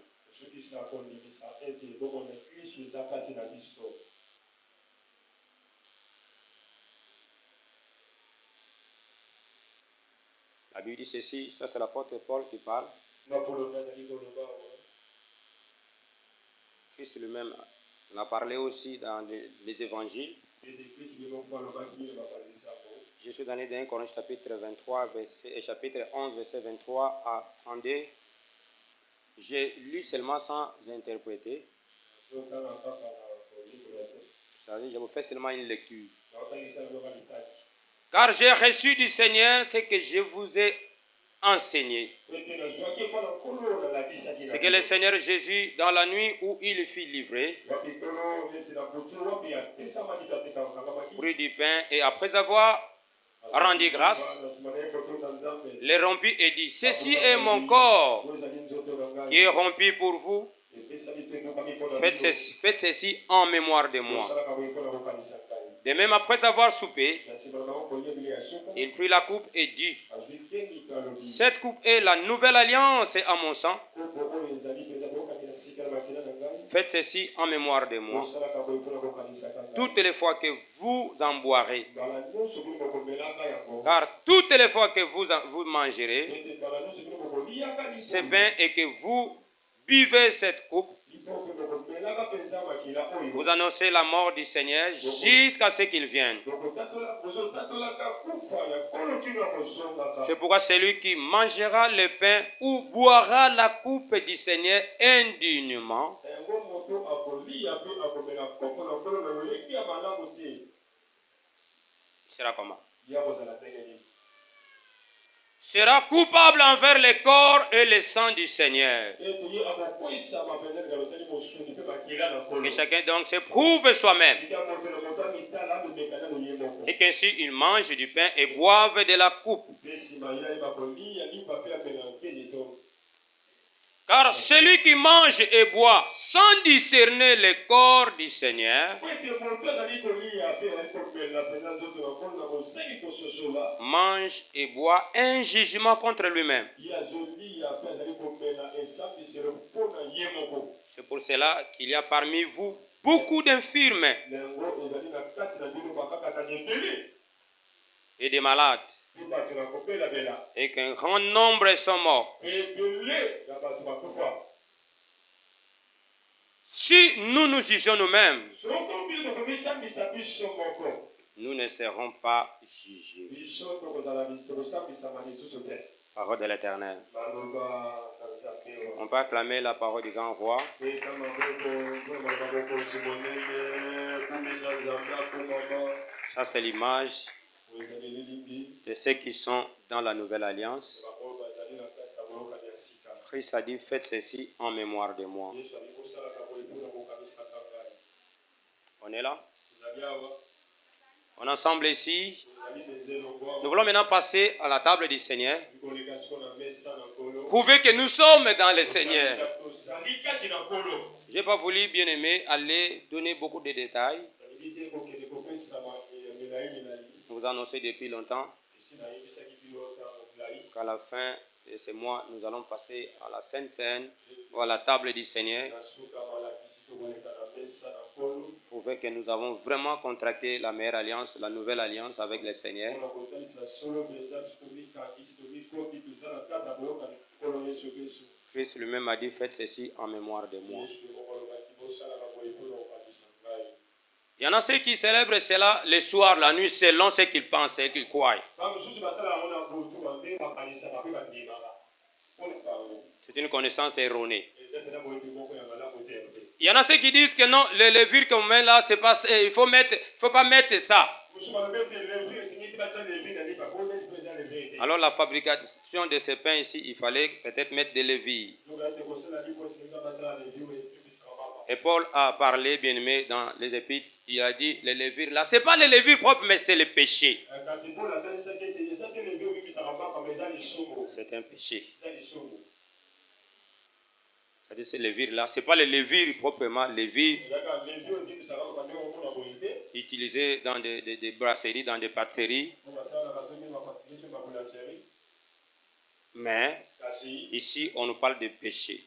La Bible dit ceci, ça c'est l'apôtre Paul qui parle. Christ lui-même en a parlé aussi dans les évangiles. Je suis donné dans 1 Corinthiens chapitre 23, chapitre 11, verset 23 à 32. J'ai lu seulement sans interpréter. Je vous fais seulement une lecture. Car j'ai reçu du Seigneur ce que je vous ai enseigné. C'est que le Seigneur Jésus, dans la nuit où il fut livré, prit du pain et après avoir rendu grâce, le rompit et dit, ceci est mon corps qui est rompu pour vous. Faites ceci en mémoire de moi. De même, après avoir soupé, il prit la coupe et dit, cette coupe est la nouvelle alliance à mon sang. Faites ceci en mémoire de moi. Toutes les fois que vous en boirez, car toutes les fois que vous mangerez ce pain et que vous buvez cette coupe, vous annoncez la mort du Seigneur jusqu'à ce qu'il vienne. C'est pourquoi celui qui mangera le pain ou boira la coupe du Seigneur indignement sera comment? Sera coupable envers le corps et le sang du Seigneur. Que chacun donc se prouve soi-même. Et qu'ainsi il mange du pain et boive de la coupe. Car celui qui mange et boit sans discerner le corps du Seigneur mange et boit un jugement contre lui-même. C'est pour cela qu'il y a parmi vous beaucoup d'infirmes et des malades, et qu'un grand nombre sont morts. Si nous nous jugeons nous-mêmes, nous ne serons pas jugés. Parole de l'Éternel. On peut acclamer la parole du grand roi. Ça, c'est l'image de ceux qui sont dans la nouvelle alliance. Christ a dit, faites ceci en mémoire de moi. On est là? On est ensemble ici. Nous voulons maintenant passer à la table du Seigneur. Prouver que nous sommes dans le Seigneur. Je n'ai pas voulu, bien aimé, aller donner beaucoup de détails. Vous annoncez depuis longtemps qu'à la fin de ce mois, nous allons passer à la Sainte Seine ou à la table du Seigneur. Prouver que nous avons vraiment contracté la meilleure alliance, la nouvelle alliance avec le Seigneur. Christ lui-même a dit, faites ceci en mémoire de moi. Il y en a ceux qui célèbrent cela le soir, la nuit, selon ce qu'ils pensent et qu'ils croient. C'est une connaissance erronée. Il y en a ceux qui disent que non, les levures qu'on met là, c'est pas, il faut pas mettre ça. Alors la fabrication de ce pain ici, il fallait peut-être mettre des levures. Et Paul a parlé, bien aimé, dans les épîtres, il a dit les levures là, c'est pas les levures propres, mais c'est le péché. C'est un péché. C'est-à-dire ces levures-là. Ce n'est pas les levures proprement, levures utilisées dans des brasseries, dans des pâtisseries. Mais ici, on nous parle de péché.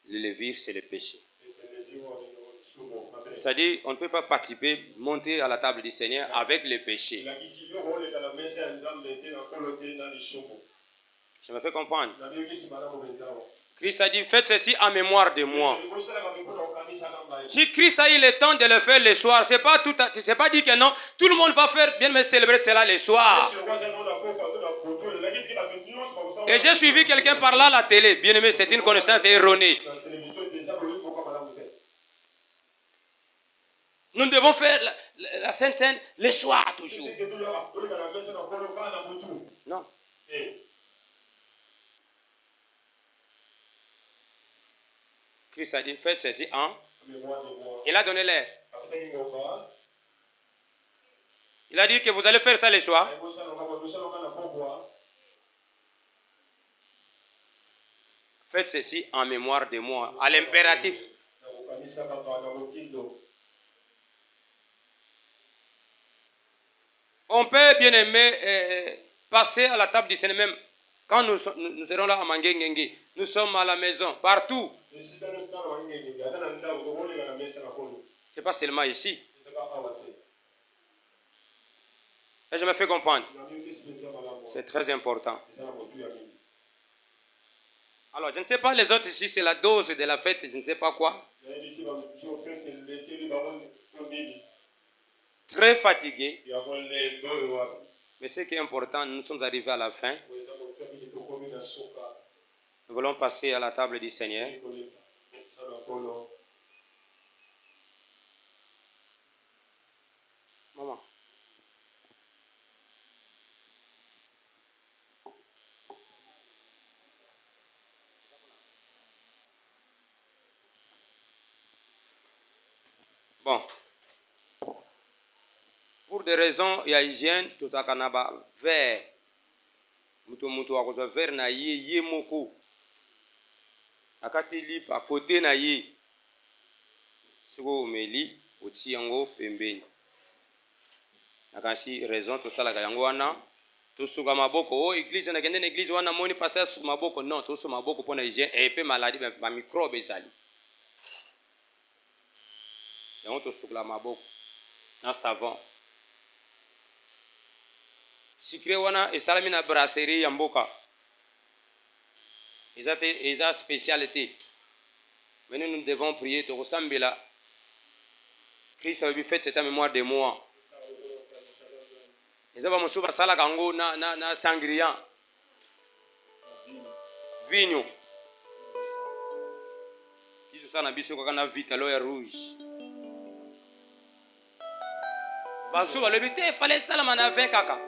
Les levures, c'est le péché. C'est-à-dire, on ne peut pas participer, monter à la table du Seigneur avec le péché. Je me fais comprendre. Christ a dit, faites ceci en mémoire de moi. Si Christ a eu le temps de le faire le soir, c'est pas dit que non, tout le monde va faire, bien me célébrer cela le soir. Et j'ai suivi quelqu'un par là à la télé. Bien aimé, c'est une connaissance erronée. Nous devons faire la Sainte Seine le soir toujours. Non. Christ a dit, faites ceci en. Il a donné l'air. Il a dit que vous allez faire ça le soir. Faites ceci en mémoire de moi, à l'impératif. On peut, bien aimé, passer à la table du Seigneur même quand nous serons là à Mangengengue. Nous sommes à la maison, partout. C'est pas seulement ici. Et je me fais comprendre. C'est très important. Alors, je ne sais pas les autres ici, c'est la dose de la fête, je ne sais pas quoi. Très fatigué. Mais ce qui est important, nous sommes arrivés à la fin. Nous voulons passer à la table du Seigneur. Maman. Bon. Pour des raisons ya hygiène, tout ça kanaba verre. Mutu akozo verre na ye moko. Akati li à côté na ye. Siko meli oti yango pembeni. Nakasi raison tout ça la yango wana. To suka maboko o église na kende na église wana moni pasteur suka maboko non to suka maboko pona hygiène et pe maladie ba microbe ezali. Yango to suka la maboko na savon. Sikre wana esalami na brasserie ya mboka. Eza spécialité. Mais nous devons prier to kosambela. Christ a lui fait cette mémoire de moi. Eza ba musuba sala kango na sangria. Vinho. Kisu sana biso kana vita lo ya rouge. Ba suba le bité fallait sala mana 20 kaka.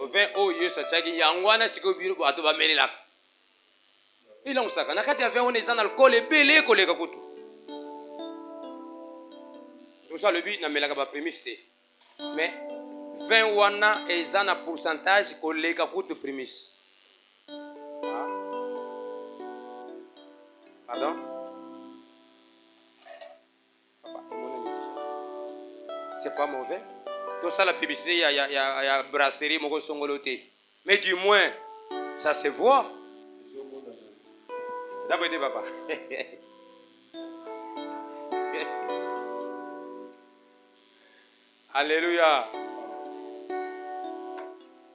Au 20 o yeso tshaki yangwana siko biro bato ba melela. Il on saka nakati ya 20 on est en alcool ebele koleka kutu. Tout ça le but na melaka ba prémisse. Mais 20 wana ezana pourcentage koleka kutu prémisse. Pardon? C'est pas mauvais. Tout ça, la publicité, il y a brasserie, mon songoloté. Mais du moins, ça se voit. Ça peut être papa. Alléluia.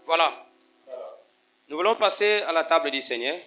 Voilà. Nous voulons passer à la table du Seigneur.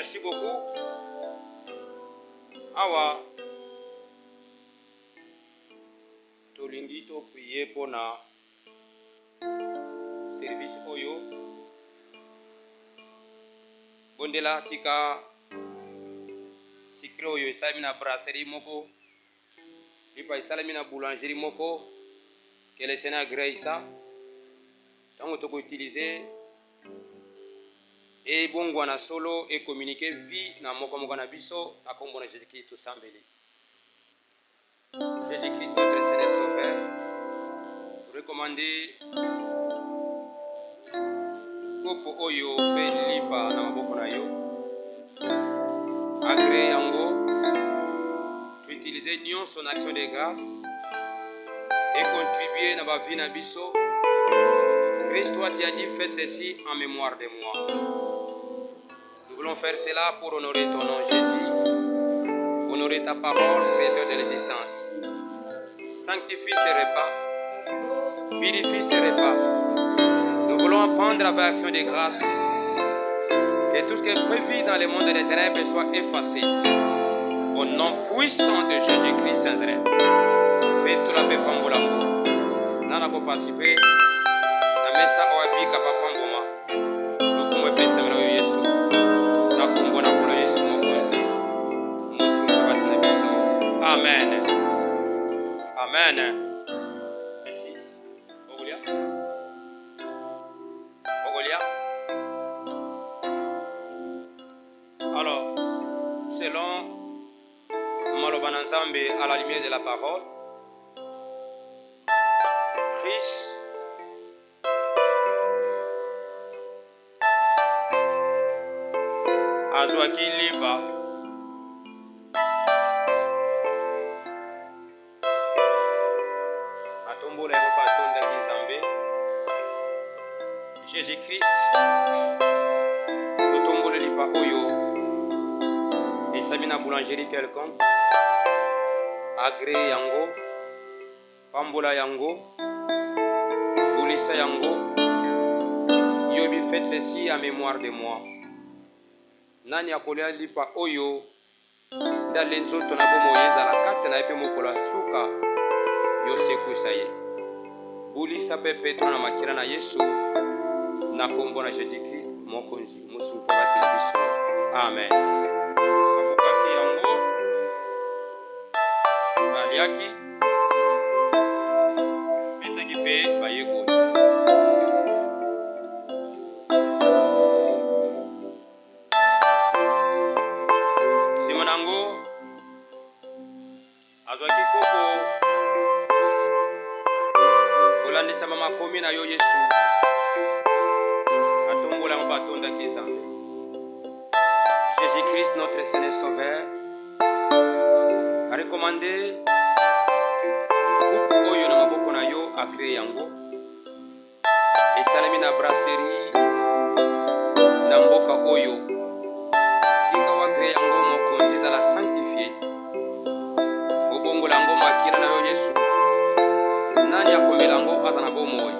Merci beaucoup. Awa tolingi to prier pour na service oyo bondela tika sikre oyo esalemi na brasserie moko lipa esalemi na boulangerie moko que le Seigneur agrée ça ntango tokoutilize et bongwa na solo et communiquer vie na moko na biso na kombo na Jésus-Christ tosambeli. Jésus-Christ notre Seigneur Sauveur, recommandé kopo oyo pe lipa na maboko na yo agré yango tu utiliser nion son action de grâce et contribuer na ba vie na biso. Christ toi tu as dit faites ceci en mémoire de moi. Nous voulons faire cela pour honorer ton nom Jésus, honorer ta parole, créateur de l'existence. Sanctifie ce repas, purifie ce repas. Nous voulons apprendre avec action de grâce que tout ce qui est prévu dans le monde des ténèbres soit effacé. Au nom puissant de Jésus-Christ Nazareth. Petro la pepambolambo. Nana ko participer na mesa oabika papamboma. Lokumwe pesa mero Yesu. Na kombo na kola Yesu mokonzi. Musu tabatna biso. Amen. Amen. Merci. Ogolia. Ogolia. Alors, selon Malobana Nzambe à la lumière de la parole, Christ azwaki lipa atombola yango mpo atondaki Nzambe. Jésus-Christ totombole lipa oyo esami na boulangerie quelconque agré yango pambola yango bolisa yango yobi faites ceci en mémoire de moi. Nani akolia lipa oyo ndale nzoto na bomo ezala kate na epe mokola suka yosekuisa ye bolisa pe Petro na makila na Yesu na kombo na Jésus-Christ mokonzi mosusu bati na biso. Amen. Abukaki yango baliaki pesaki pe bayekoli. Simonango azwaki koko kolandisa mama komi na yo Yesu atombola ngo batondaki Nzambe. Jésus-Christ notre Seigneur Sauveur a recommandé coupe oyo na maboko na yo agré yango esalemi na brasserie na mboka oyo tika wagré yango mokonzi ezala sanctifié obongola yango makila na yo Yesu. Nani akomela yango aza na bomoi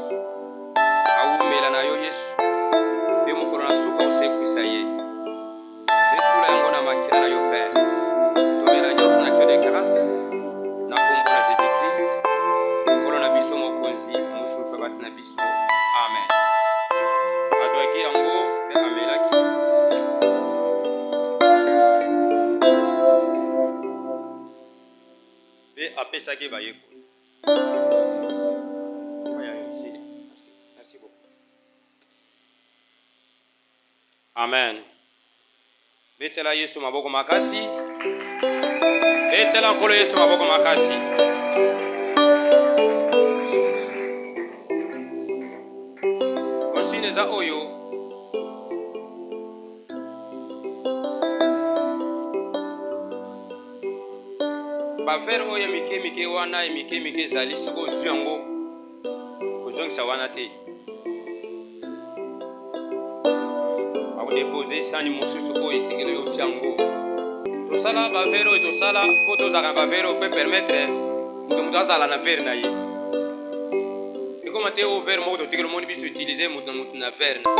awumela na yo Yesu pe mokolo na suka osekuisa ye betula yango na makila na yo Père. Tomela nyonso na action de grâce na kombo na Jésus-Christ nkolo na biso mokonzi mosusu mpe bati na biso. Amen. Azwaki yango mpe amelaki mpe apesaki bayekoli. Merci beaucoup. Amen. Betela Yesu maboko makasi. Betela nkolo Yesu maboko makasi. Konsine za oyo bavere oyo mike wana mike ezali soko ozwi yango kozongisa wana te. Akodepose sani mosusu oyo esengeli oyo tia yango. Tosala bavere oyo tosala mpo tozalaka bavere oyo mpe permettre moto azala na vere na ye. Ekoma te oyo vere moko totikeli omoni biso utilize moto na vere na